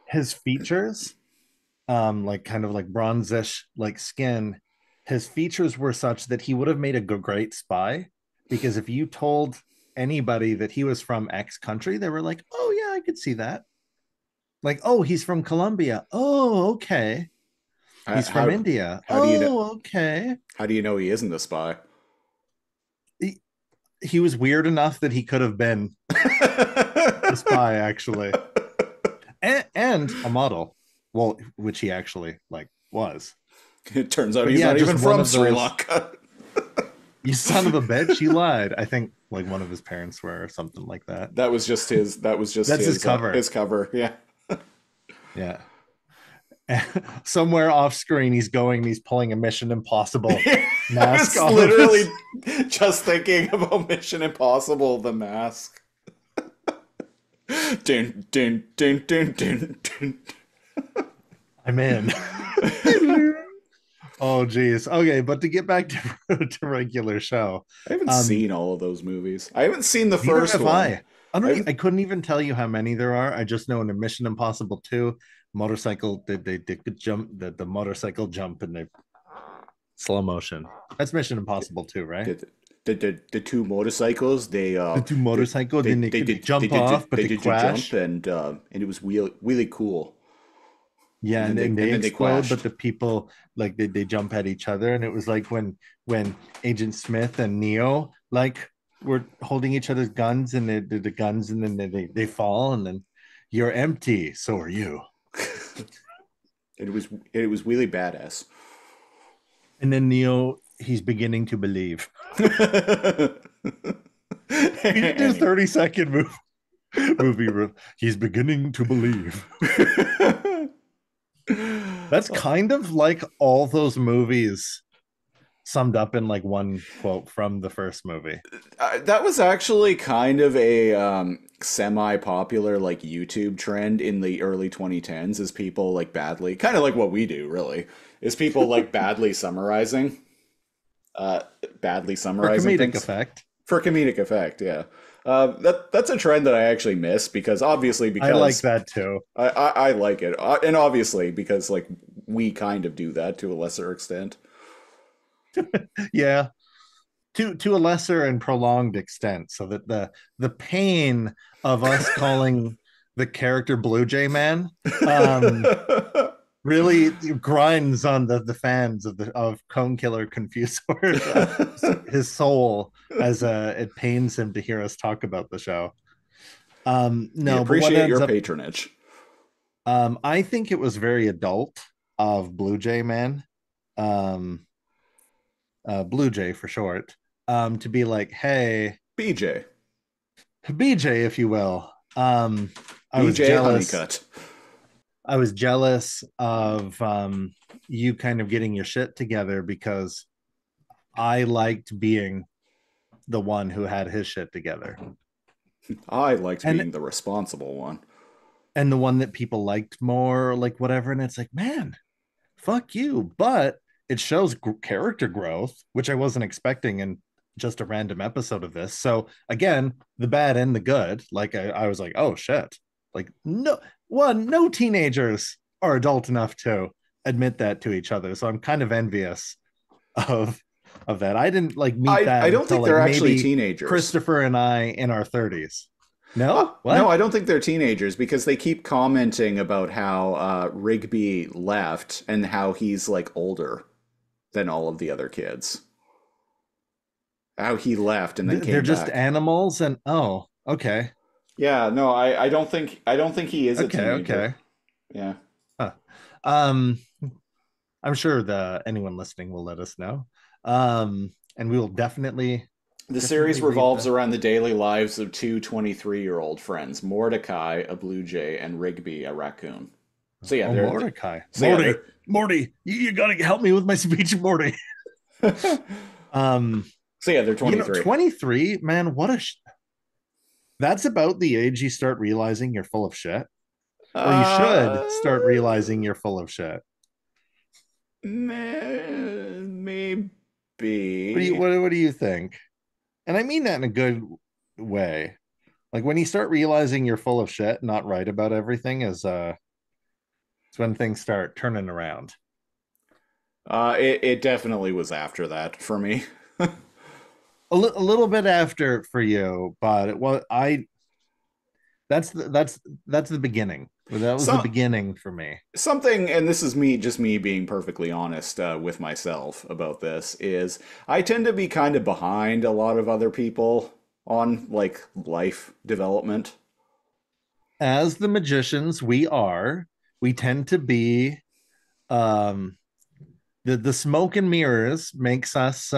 His features, like kind of like bronzish like skin, his features were such that he would have made a great spy, because if you told anybody that he was from X country, they were like, oh yeah, I could see that. Like, oh, he's from Colombia. Oh, okay. He's from India. How do you know? Okay. How do you know he isn't a spy? He was weird enough that he could have been a spy, actually, and a model. Well, which he actually like was. It turns out he's not even from Sri Lanka. You son of a bitch! He lied. I think like one of his parents were, or something like that. That was just his. That's his cover. His cover. Yeah. Yeah. Somewhere off screen, he's pulling a Mission Impossible mask. I was literally just thinking about Mission Impossible: The Mask. Dun, dun, dun, dun, dun, dun. I'm in. Oh geez. Okay, but to get back to regular show. I haven't seen all of those movies. I haven't seen the Neither first have one. I couldn't even tell you how many there are. I just know in a Mission Impossible 2, motorcycle they could jump the motorcycle jump and they slow motion. That's Mission Impossible 2, right? The two motorcycles, The two motorcycles, then they could jump off, but they did crash. jump and it was really cool. Yeah, and then they explode, crashed. but the people like they jump at each other, and it was like when Agent Smith and Neo like were holding each other's guns, and the guns, and then they fall, and then you're empty, so are you. It was really badass. And then Neo, he's beginning to believe. He did do 30-second movie. He's beginning to believe. That's kind of like all those movies summed up in like one quote from the first movie. That was actually kind of a semi-popular like YouTube trend in the early 2010s, is people like badly, kind of like what we do really, is people like badly summarizing For comedic things. effect. For comedic effect, yeah. That's a trend that I actually miss because obviously I like that too. I like it, and obviously because like we kind of do that to a lesser extent. Yeah, to a lesser and prolonged extent, so that the pain of us calling the character Blue Jay Man really grinds on the fans of Cone Killer Confusor, his soul, as it pains him to hear us talk about the show. No, we but what appreciate ends your up, patronage. I think it was very adult of Blue Jay Man, Blue Jay for short, to be like, hey, BJ, if you will. I was BJ jealous. Honeycutt. I was jealous of you kind of getting your shit together because I liked being the one who had his shit together. I liked being the responsible one. And the one that people liked more, like whatever. And it's like, man, fuck you. But it shows character growth, which I wasn't expecting in just a random episode of this. So again, the bad and the good. Like I was like, oh shit. Like no teenagers are adult enough to admit that to each other. So I'm kind of envious of that. I didn't like meet that. I don't think they're actually teenagers. Christopher and I in our 30s. No? No, I don't think they're teenagers because they keep commenting about how Rigby left and how he's like older than all of the other kids. How he left and then came back. They're just animals and oh, okay. Yeah, no, I don't think he is a teenager. Okay. Yeah. Huh. I'm sure anyone listening will let us know. And we will definitely. The series revolves around the daily lives of two 23-year-old friends, Mordecai, a blue jay, and Rigby, a raccoon. So yeah, Mordecai. Morty, you gotta help me with my speech, Morty. So yeah, they're 23. 23, man, that's about the age you start realizing you're full of shit. Or you should start realizing you're full of shit. Maybe. What do you think? And I mean that in a good way. Like when you start realizing you're full of shit, not right about everything, is it's when things start turning around. It definitely was after that for me. A little bit after for you, but it was that's the beginning. That was the beginning for me. Something, and this is me being perfectly honest with myself about this, is I tend to be kind of behind a lot of other people on like life development. As the magicians we tend to be the smoke and mirrors makes us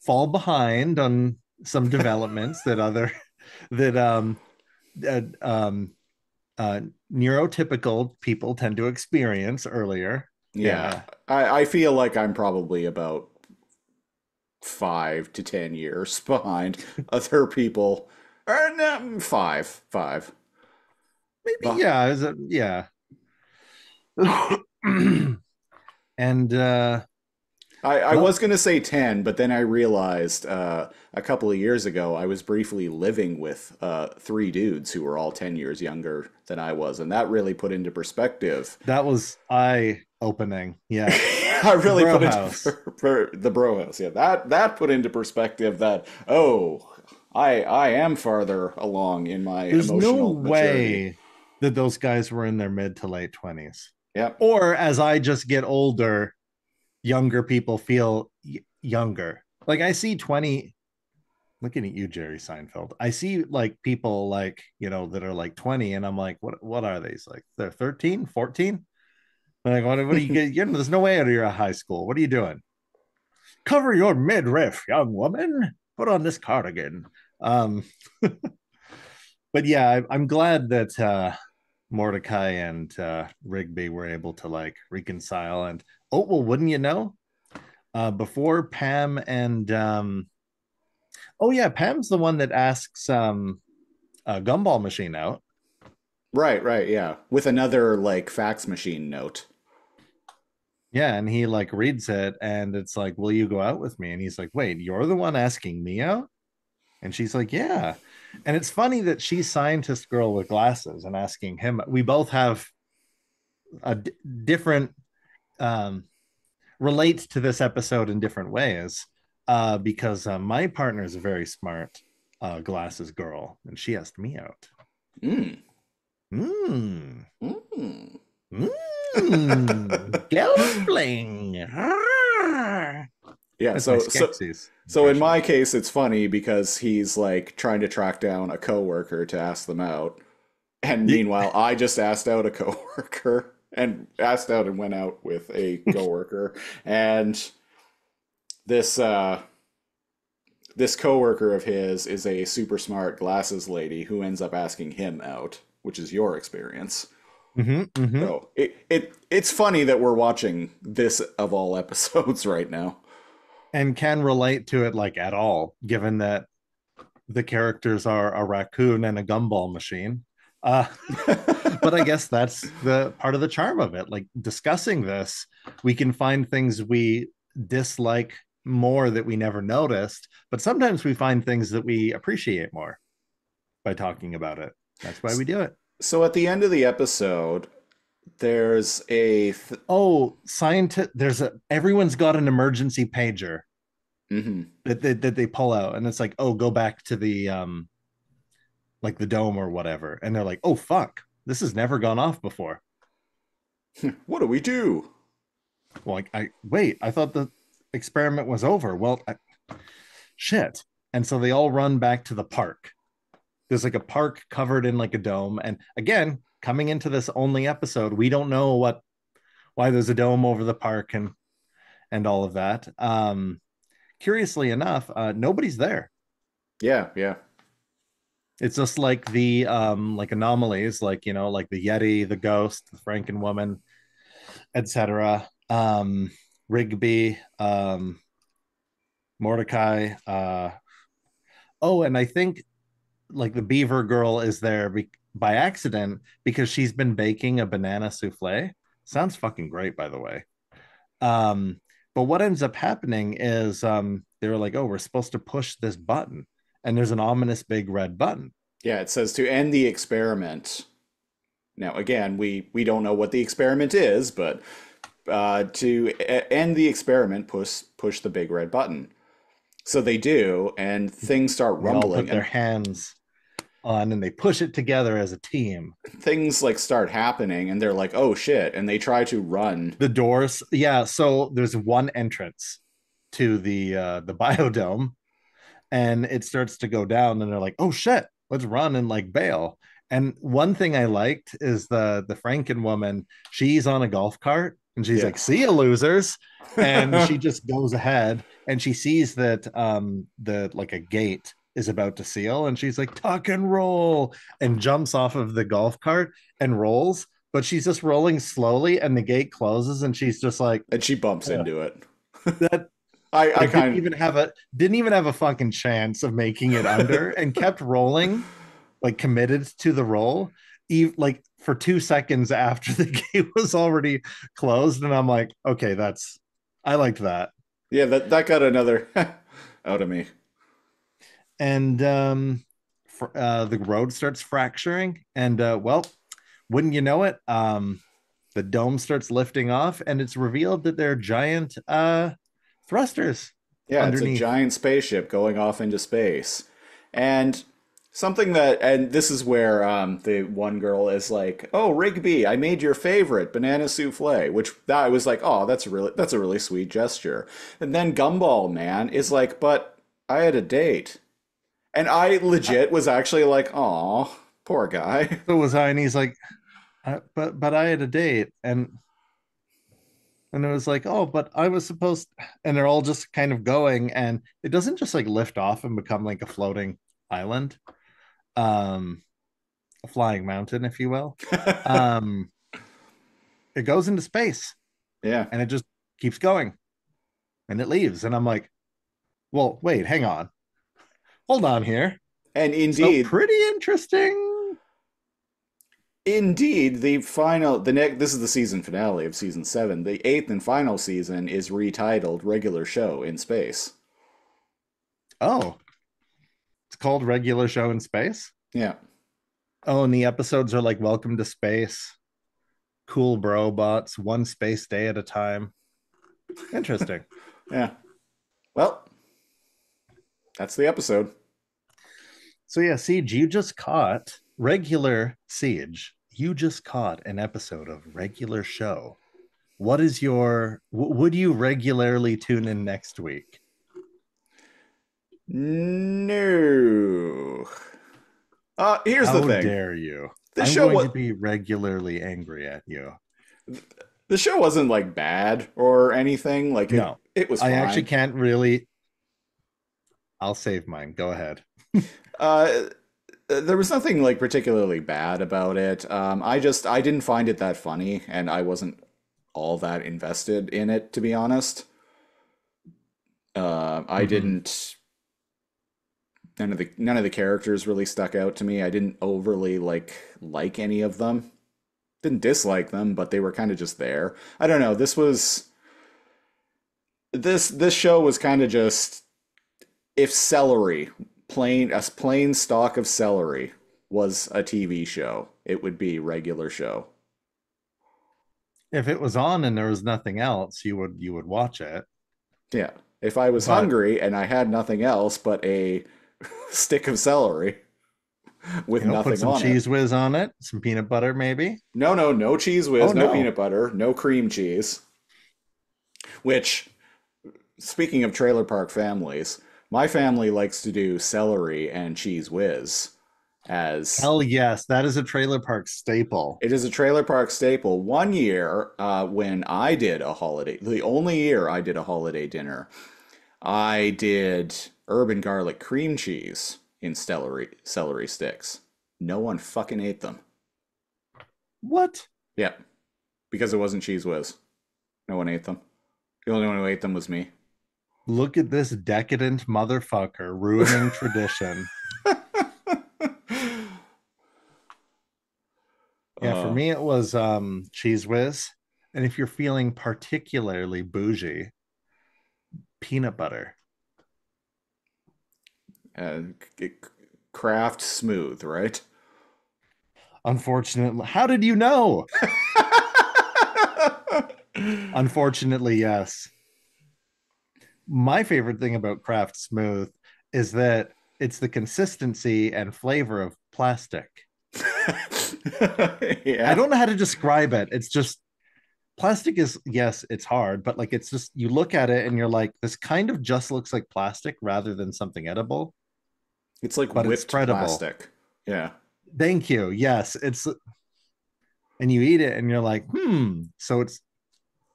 fall behind on some developments that neurotypical people tend to experience earlier. Yeah. I feel like I'm probably about 5 to 10 years behind other people. Or no, five. Maybe, yeah. And I was going to say 10, but then I realized a couple of years ago I was briefly living with 3 dudes who were all 10 years younger than I was, and that really put into perspective. That was eye-opening. Yeah. I really Bro put into house. for the bro house. Yeah, that put into perspective that, oh, I am farther along in my There's no emotional maturity. way that those guys were in their mid to late 20s. Yep. Or as I just get older, younger people feel younger. Like I see 20, looking at you, Jerry Seinfeld. I see like people like, that are like 20, and I'm like, what are these? Like they're 13, 14? Like, what do you get? There's no way out of your high school. What are you doing? Cover your midriff, young woman. Put on this cardigan. Um, but yeah, I'm glad that Mordecai and Rigby were able to like reconcile. And oh, well, wouldn't you know? Before Pam and oh yeah, Pam's the one that asks a gumball machine out. Right, yeah. With another like fax machine note. Yeah, and he like reads it, and it's like, "Will you go out with me?" And he's like, "Wait, you're the one asking me out?" And she's like, "Yeah." And it's funny that she's scientist girl with glasses and asking him. We both have a different relate to this episode in different ways, because my partner is a very smart glasses girl, and she asked me out. Mm. Gambling. Yeah, That's so in my case, it's funny because he's like trying to track down a coworker to ask them out, and meanwhile, I just asked out a coworker and asked out and went out with a coworker, and this this coworker of his is a super smart glasses lady who ends up asking him out, which is your experience. So it's funny that we're watching this of all episodes right now. And can relate to it like at all, given that the characters are a raccoon and a gumball machine. But I guess that's the part of the charm of it. Like discussing this, we can find things we dislike more that we never noticed, but sometimes we find things that we appreciate more by talking about it. That's why we do it. So at the end of the episode, there's a scientist. Everyone's got an emergency pager that they pull out, and it's like, oh, go back to the like the dome or whatever, and they're like, oh fuck, this has never gone off before. What do we do? Well, I thought the experiment was over. Well, shit. And so they all run back to the park. There's like a park covered in like a dome, and again, coming into this only episode, we don't know why there's a dome over the park and all of that. Curiously enough, nobody's there. Yeah. It's just like the like anomalies, like like the Yeti, the ghost, the Frankenwoman, etc. Rigby, Mordecai. And I think like the Beaver girl is there by accident because she's been baking a banana souffle. Sounds fucking great, by the way. But what ends up happening is they're like, oh, we're supposed to push this button, and there's an ominous big red button. Yeah, it says to end the experiment. Now, again, we don't know what the experiment is, but to end the experiment, push the big red button. So they do, and things start rumbling. They all put their hands on, and they push it together as a team. Things like start happening, and they're like, "Oh shit!" And they try to run. The doors, yeah. So there's one entrance to the biodome, and it starts to go down, and they're like, "Oh shit, let's run and like bail." And one thing I liked is the Frankenwoman. She's on a golf cart, and she's like, "See ya, losers." And she just goes ahead, and she sees that the like a gate is about to seal, and she's like, tuck and roll, and jumps off of the golf cart and rolls, but she's just rolling slowly, and the gate closes, and she's just like, and she bumps into it. that I didn't even have a fucking chance of making it under, and kept rolling, like committed to the roll, like for 2 seconds after the game was already closed. And I'm like, okay, I liked that. Yeah, that got another out of me. And the road starts fracturing, and well, wouldn't you know it, the dome starts lifting off, and it's revealed that they're giant thrusters. Yeah, underneath. It's a giant spaceship going off into space. And and this is where the one girl is like, "Oh, Rigby, I made your favorite banana souffle," which I was like, "Oh, that's a really sweet gesture." And then Gumball Man is like, "But I had a date," and I legit was actually like, "Oh, poor guy." So was I, and he's like, but I had a date, and it was like, oh, but I was supposed, and they're all just kind of going, and it doesn't just like lift off and become like a floating island, a flying mountain, if you will. um it goes into space, Yeah. and it just keeps going, and it leaves, and I'm like, well, wait, hang on, hold on here. And indeed, so pretty interesting. Indeed, this is the season finale of season 7. The 8th and final season is retitled Regular Show in Space. Oh, it's called Regular Show in Space? Yeah. Oh, and the episodes are like Welcome to Space, Cool Bro Bots, one space day at a time. Interesting. Yeah. Well, that's the episode. So yeah, Siege, you just caught regular Siege. You just caught an episode of Regular Show. What is would you regularly tune in next week? No. Here's the thing. How dare you? I'm going to be regularly angry at you. The show wasn't like bad or anything. Like no, it was fine. I actually can't really. I'll save mine. Go ahead. There was nothing like particularly bad about it. I didn't find it that funny, and I wasn't all that invested in it, to be honest. I didn't. None of the characters really stuck out to me. I didn't overly like any of them. Didn't dislike them, but they were kind of just there. I don't know. This show was kind of just, if celery, a plain stalk of celery was a TV show, it would be Regular Show. If it was on and there was nothing else, you would watch it. Yeah. If I was hungry and I had nothing else but a stick of celery with nothing put some on cheese whiz on it, some peanut butter maybe. No cheese whiz, no peanut butter, no cream cheese. Which, speaking of trailer park families, my family likes to do celery and cheese whiz as... Hell yes, that is a trailer park staple. It is a trailer park staple. One year, when I did a holiday, the only year I did a holiday dinner, I did urban garlic cream cheese in celery sticks. No one fucking ate them. What? Yep. Because it wasn't cheese whiz. No one ate them. The only one who ate them was me. Look at this decadent motherfucker ruining tradition. Yeah, for me it was cheese whiz. And if you're feeling particularly bougie, peanut butter. Kraft Smooth, right? Unfortunately, how did you know? Unfortunately, yes. My favorite thing about Kraft Smooth is that it's the consistency and flavor of plastic. Yeah. I don't know how to describe it. It's just, plastic is, yes, it's hard, but like, it's just, you look at it and you're like, this kind of just looks like plastic rather than something edible. It's like but whipped it's spreadable. plastic. Yeah. Thank you. Yes. And you eat it and you're like, so it's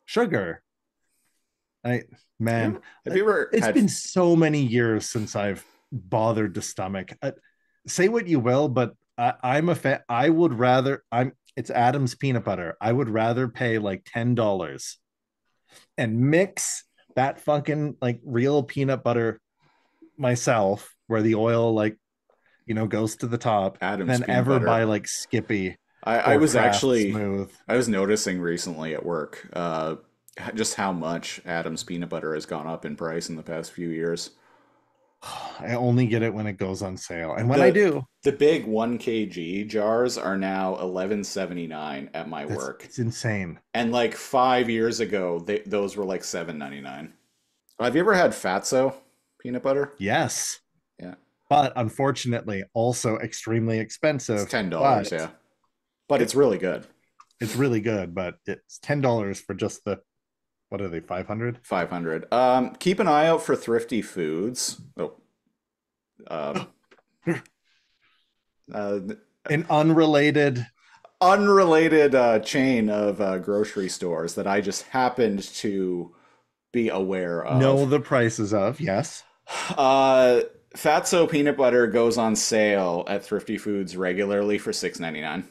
sugar. Have you ever it's been so many years since I've bothered to stomach. Say what you will, but I'm a fan. I would rather, it's Adam's peanut butter. I would rather pay like $10 and mix that fucking like real peanut butter myself, where the oil like goes to the top, Adam's than peanut ever butter. buy like Skippy I or was Kraft actually Smooth. I was noticing recently at work just how much Adam's peanut butter has gone up in price in the past few years. I only get it when it goes on sale, and when I The do, the big 1 kg jars are now 11.79 at my work. it's insane. And like 5 years ago, those were like 7.99. Have you ever had Fatso peanut butter? Yes, Yeah. but unfortunately, also extremely It's expensive. $10, But yeah. But it's really good. it's really good. But it's $10 for just the what are they 500? 500. Keep an eye out for Thrifty Foods. Oh. Um, uh, An unrelated. chain of grocery stores that I just happened to be aware of. Know the prices of, yes. Fatso peanut butter goes on sale at Thrifty Foods regularly for $6.99.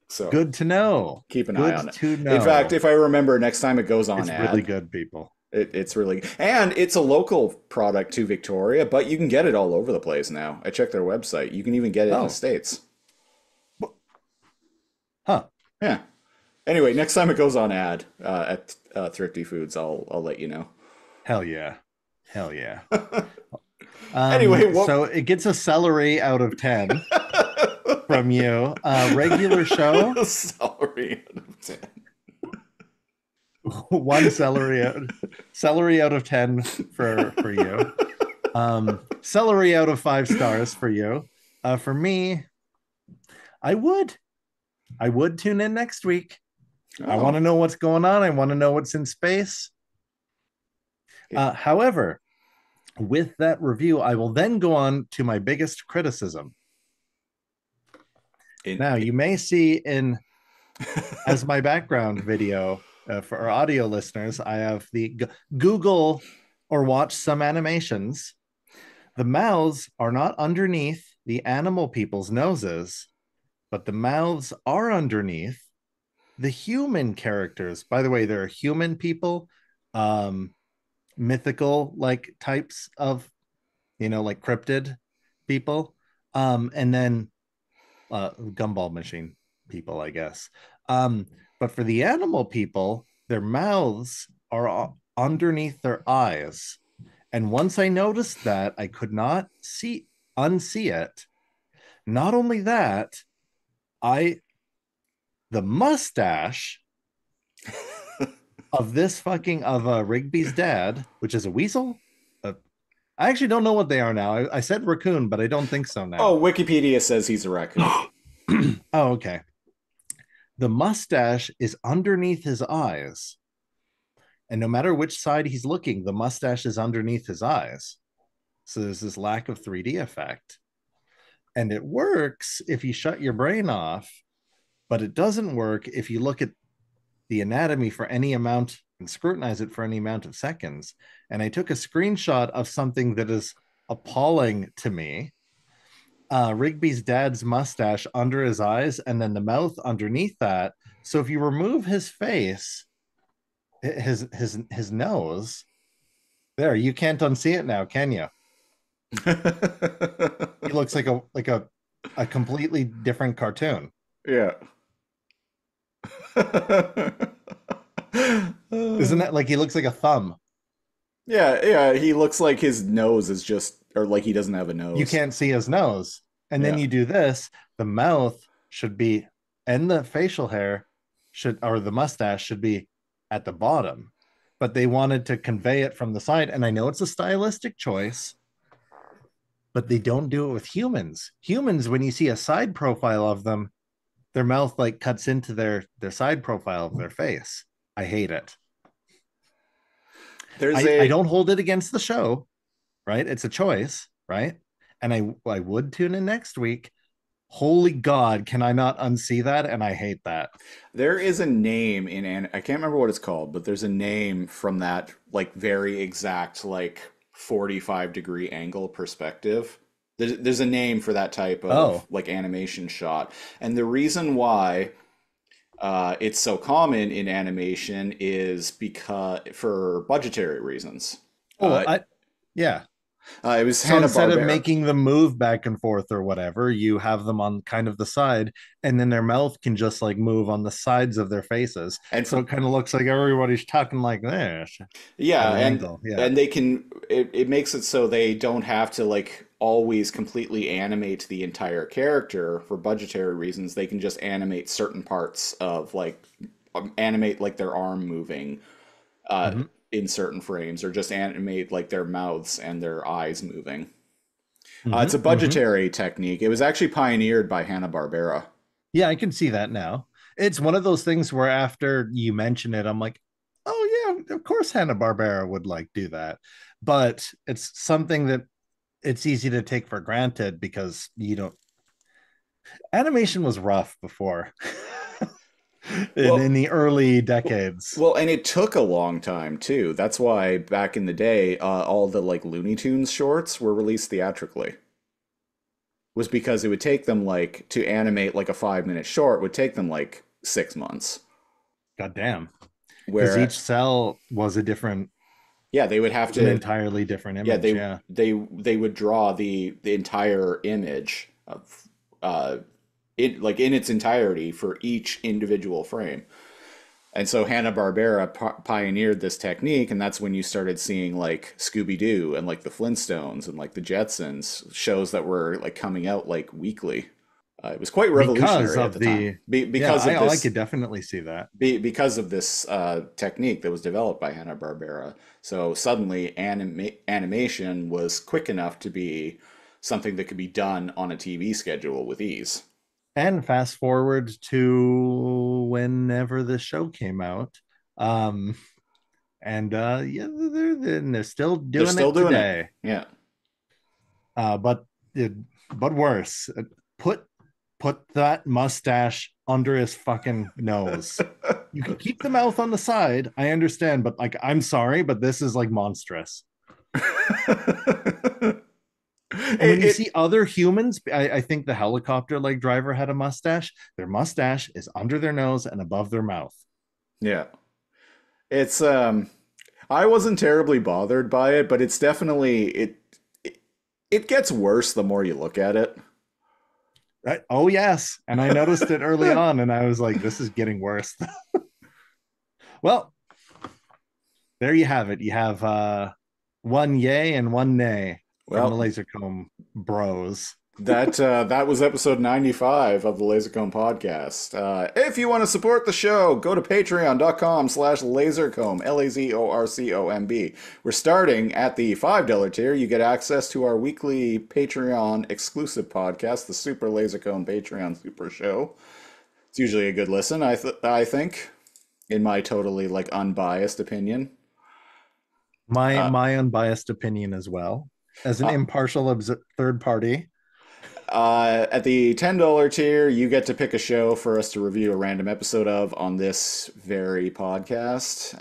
So Good to know. keep an Good eye on it. to know. In fact, if I remember, next time it goes on it's ad, really good, people. it's really, and it's a local product to Victoria, but you can get it all over the place now. I checked their website. You can even get it in the States. Huh. Yeah. Anyway, next time it goes on ad at Thrifty Foods, I'll let you know. Hell yeah. Hell yeah. Anyway, so it gets a celery out of 10 from you. Regular show. Celery out of 10. One celery out of 10 for you. Celery out of 5 stars for you. For me, I would tune in next week. Oh. I want to know what's going on. I want to know what's in space. However, with that review, I will then go on to my biggest criticism. Now, you may see as my background video for our audio listeners, I have the Google or watch some animations. The mouths are not underneath the animal people's noses, but the mouths are underneath the human characters. By the way, there are human people, mythical like types of, like cryptid people, and then gumball machine people, I guess. But for the animal people, their mouths are underneath their eyes. And once I noticed that, I could not unsee it. Not only that, the mustache of Rigby's dad, which is a weasel. I actually don't know what they are now. I said raccoon, but I don't think so now. Oh, Wikipedia says he's a raccoon. Oh, okay. The mustache is underneath his eyes. And no matter which side he's looking, the mustache is underneath his eyes. So there's this lack of 3D effect. And it works if you shut your brain off, but it doesn't work if you look at the anatomy for any amount and scrutinize it for any amount of seconds. And I took a screenshot of something that is appalling to me. Rigby's dad's mustache under his eyes and then the mouth underneath that. So if you remove his face, his nose, there, you can't unsee it now, can you? He looks like a completely different cartoon. Yeah. Isn't that like he looks like a thumb? Yeah, he looks like his nose is just, or like he doesn't have a nose. You can't see his nose. And then you do this, the mouth should be, and the facial hair or the mustache should be at the bottom. But they wanted to convey it from the side. And I know it's a stylistic choice, but they don't do it with humans. Humans, when you see a side profile of them, their mouth like cuts into their side profile of their face. I hate it. I don't hold it against the show, right? It's a choice, right? And I would tune in next week. Holy God, can I not unsee that? And I hate that. There is a name I can't remember what it's called, but there's a name from that like very exact like 45-degree angle perspective. There's a name for that type of like animation shot. And the reason why it's so common in animation is because for budgetary reasons. Oh, yeah. It was So instead of Hanna-Barbera. making them move back and forth or whatever, you have them on kind of the side, and then their mouth can just like move on the sides of their faces. And So it kind of looks like everybody's talking like this at yeah, an angle. Yeah. and they can it makes it so they don't have to like always completely animate the entire character for budgetary reasons. They can just animate certain parts of like animate like their arm moving Mhm. in certain frames, or just animate like their mouths and their eyes moving. It's a Mhm. Mhm. budgetary technique. It was actually pioneered by Hanna-Barbera. Yeah, I can see that now. It's one of those things where after you mention it, I'm like, oh yeah, of course Hanna-Barbera would like do that. But it's something that it's easy to take for granted because you don't animation was rough before in Well, the early decades. Well, and it took a long time too. That's why back in the day, all the like Looney Tunes shorts were released theatrically. Was because it would take them like to animate like a 5 minute short would take them like 6 months. God damn. Because Where each cell was a different, yeah, they would have was an to entirely different yeah image. Yeah. they would draw the entire image of it like in its entirety for each individual frame. And so Hanna-Barbera pioneered this technique, and that's when you started seeing like Scooby-Doo and like the Flintstones and like the Jetsons shows that were like coming out like weekly. It was quite Because revolutionary at of the time the, yeah, because of I this could definitely see that. because of this technique that was developed by Hanna-Barbera. So suddenly animation was quick enough to be something that could be done on a TV schedule with ease. And fast forward to whenever the show came out. Um, and yeah, they're still They're doing still it doing it. today. Yeah. But it, but worse. Put put that mustache under his fucking nose. You can keep the mouth on the side. I understand, but like, I'm sorry, but this is like monstrous. And when you it see other humans, I think the helicopter like driver had a mustache. Their mustache is under their nose and above their mouth. Yeah. It's I wasn't terribly bothered by it, but it's definitely it gets worse the more you look at it. Right? Oh yes, and I noticed it early on, and I was like, "This is getting worse." Well, there you have it. You have one yay and one nay from the Well, Laser Comb Bros. that was episode 95 of the Lasercomb podcast. If you want to support the show, go to patreon.com/lasercomb, LAZORCOMB. We're starting at the $5 tier. You get access to our weekly Patreon exclusive podcast, the Super Lasercomb Patreon Super Show. It's usually a good listen, I think, in my totally like unbiased opinion. My unbiased opinion as well, as an Uh, impartial third party. At the $10 tier, you get to pick a show for us to review a random episode of on this very podcast.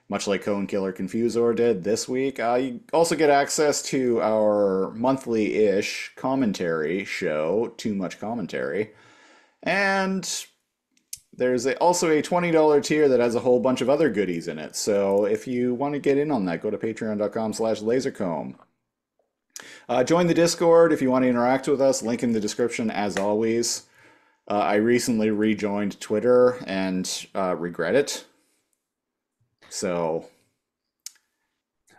Much like Cone Killer Confusor did this week. You also get access to our monthly-ish commentary show, Too Much Commentary. And there's also a $20 tier that has a whole bunch of other goodies in it. So if you want to get in on that, go to patreon.com/lasercomb. Join the Discord if you want to interact with us. Link in the description as always. I recently rejoined Twitter and regret it. So,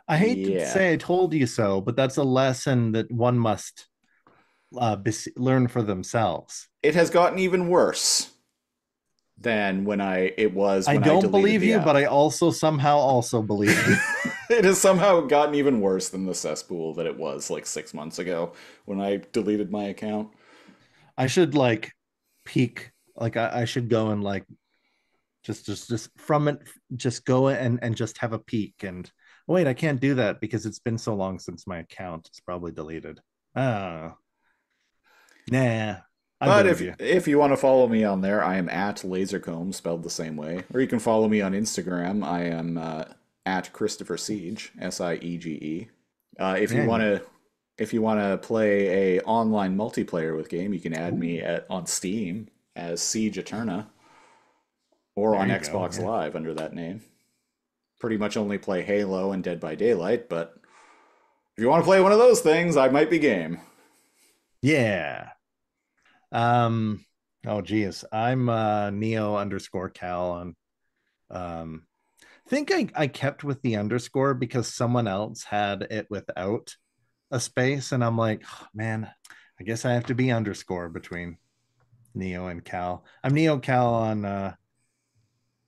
I hate to yeah. say I told you so, but that's a lesson that one must learn for themselves. It has gotten even worse than when I I don't believe you, app. but I also somehow also believe you. It has somehow gotten even worse than the cesspool that it was like 6 months ago when I deleted my account. I should like peek, like I should go and like just from it, just go and just have a peek. And wait, I can't do that because it's been so long since my account. It's probably deleted. Oh, nah. But if you want to follow me on there, I am at Lasercomb, spelled the same way. Or you can follow me on Instagram. I am at Christopher Siege, Siege. If you want to play a online multiplayer with game, you can add me on Steam as Siege Eterna. or There on you Xbox go, yeah. Live under that name. Pretty much only play Halo and Dead by Daylight, but if you want to play one of those things, I might be game. Yeah. Um, oh geez. I'm Neo underscore Cal on think I kept with the underscore because someone else had it without a space, and I'm like, oh, man, I guess I have to be underscore between Neo and Cal. I'm Neo Cal on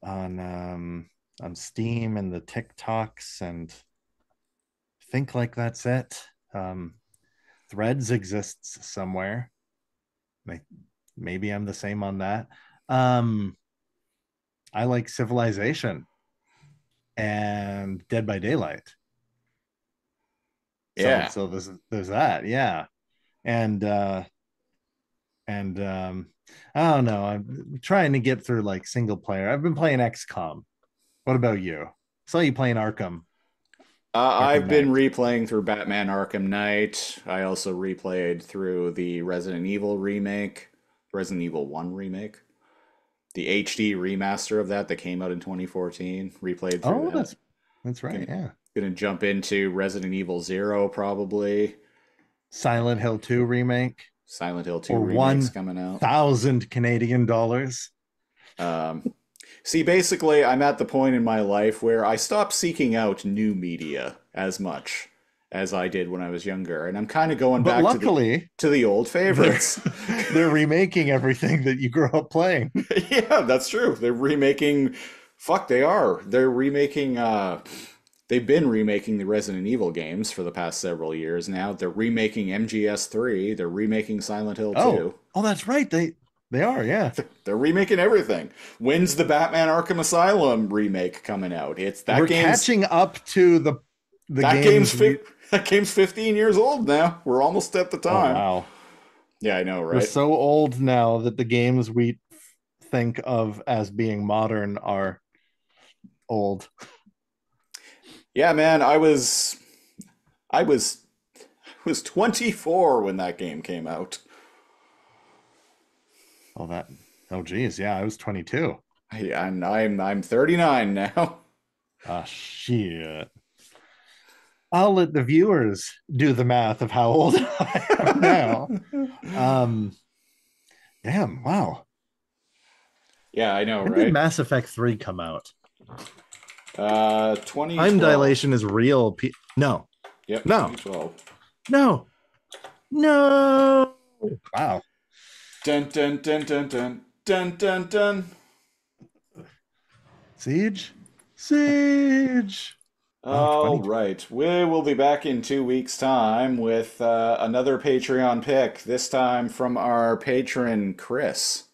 on Steam and the TikToks, and think like that's it. Threads exists somewhere. Maybe I'm the same on that. Um, I like Civilization and Dead by Daylight. So Yeah. so there's that, yeah. And I don't know. I'm trying to get through like single player. I've been playing XCOM. What about you? I saw you playing Arkham I've Knight. been replaying through Batman Arkham Knight. I also replayed through the Resident Evil remake, Resident Evil 1 remake, the HD remaster of that came out in 2014. Replayed through Oh, that. that's right. Gonna, Yeah. gonna jump into Resident Evil 0 probably. Silent Hill 2 remake Silent Hill 2 or remakes coming out. 1,000 Canadian dollars. Um, See, basically, I'm at the point in my life where I stopped seeking out new media as much as I did when I was younger, and I'm kind of going But back luckily, to the old they're, favorites. they're remaking everything that you grew up playing. Yeah, that's true. They're remaking. Fuck, they are. They're remaking. They've been remaking the Resident Evil games for the past several years now. They're remaking MGS3. They're remaking Silent Hill 2. Oh, that's right. They are, yeah. They're remaking everything. When's the Batman Arkham Asylum remake coming out? We're catching up to the that games. That game's 15 years old now. We're almost at the time. Oh, wow. Yeah, I know, right? We're so old now that the games we think of as being modern are old. Yeah, man, I was 24 when that game came out. Oh geez, yeah, I was 22. And I'm 39 now. Ah, shit. I'll let the viewers do the math of how old I am now. Damn, wow. Yeah, I know, When right? did Mass Effect 3 come out? 2012. Time dilation is real. No. Yep, No. 2012. No. No. Wow. Dun dun dun dun dun dun dun dun. Siege. All right. We will be back in 2 weeks' time with another Patreon pick, this time from our patron, Chris.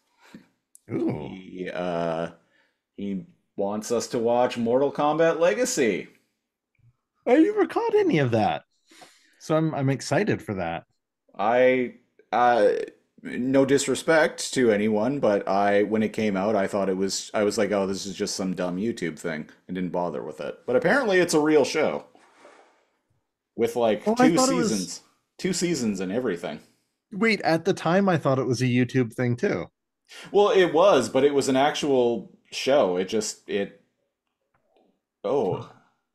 Ooh. He wants us to watch Mortal Kombat Legacy. I never caught any of that. So I'm excited for that. No disrespect to anyone, but when it came out, I was like, oh, this is just some dumb YouTube thing, and didn't bother with it. But apparently, it's a real show with like two seasons and everything. Wait, at the time I thought it was a YouTube thing too. Well, it was, but it was an actual show. Oh,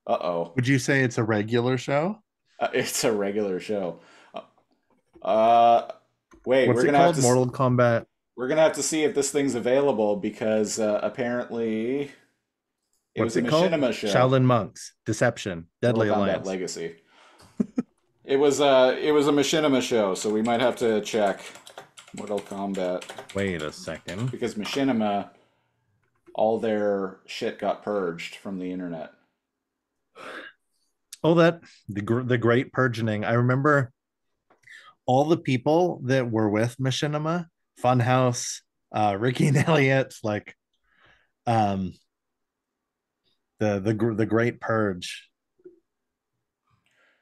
uh-oh. Would you say it's a regular show? It's a regular show. Uh, Wait, What's it called? Mortal Kombat. We're gonna have to see if this thing's available because apparently it was a Machinima show. Shaolin Monks, Deception, Deadly Mortal Kombat Alliance. Legacy. It was a Machinima show, so we might have to check Mortal Kombat. Wait a second. Because Machinima, all their shit got purged from the internet. Oh, the great purging. I remember all the people that were with Machinima, Funhouse, Ricky and Elliot, like the great purge.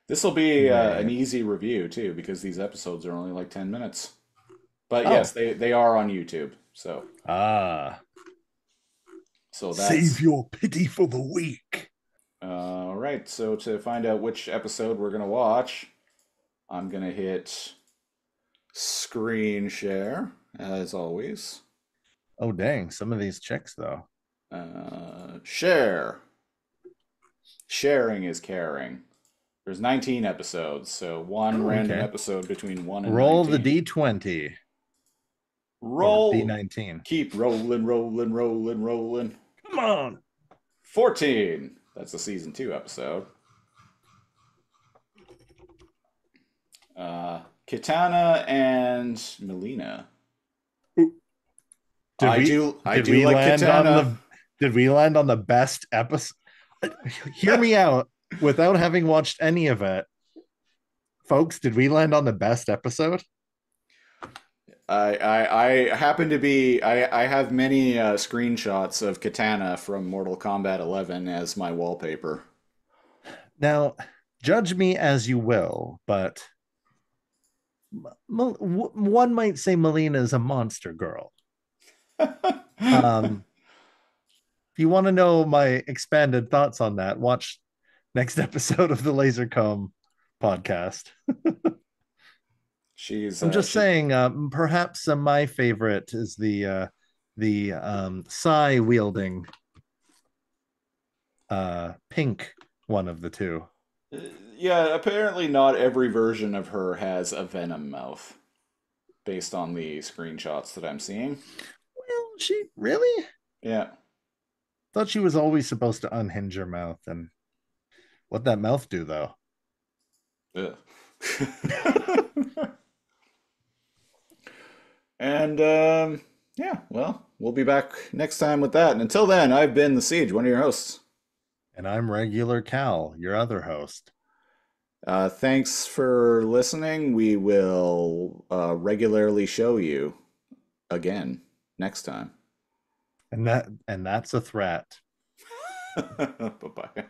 This will be an easy review too, because these episodes are only like 10 minutes. But yes, they are on YouTube. So so that's save your pity for the weak. All right. So to find out which episode we're gonna watch, I'm gonna hit screen share as always. Oh dang! Some of these chicks though. Share. Sharing is caring. There's 19 episodes, so one random episode between 1 and Roll 19. the D20. Roll. D19. Keep rolling, rolling, rolling, rolling. Come on. 14. That's a season 2 episode. Kitana and Melina. I do like Kitana. Did we land on the best episode? Hear me out. Without having watched any of it, folks, did we land on the best episode? I happen to be. I have many screenshots of Kitana from Mortal Kombat 11 as my wallpaper. Now, judge me as you will, but one might say Melina is a monster girl. If you want to know my expanded thoughts on that, watch next episode of the Lazor Comb podcast. I'm just saying, perhaps my favorite is the Psy wielding pink one of the two. Yeah, apparently not every version of her has a venom mouth, based on the screenshots that I'm seeing. Well, she really? Yeah. Thought she was always supposed to unhinge her mouth, and what'd that mouth do, though? Ugh. And, yeah, well, we'll be back next time with that. And until then, I've been The Siege, one of your hosts. And I'm Regular Cal, your other host. Thanks for listening. We will regularly show you again next time. And that's a threat. Bye-bye.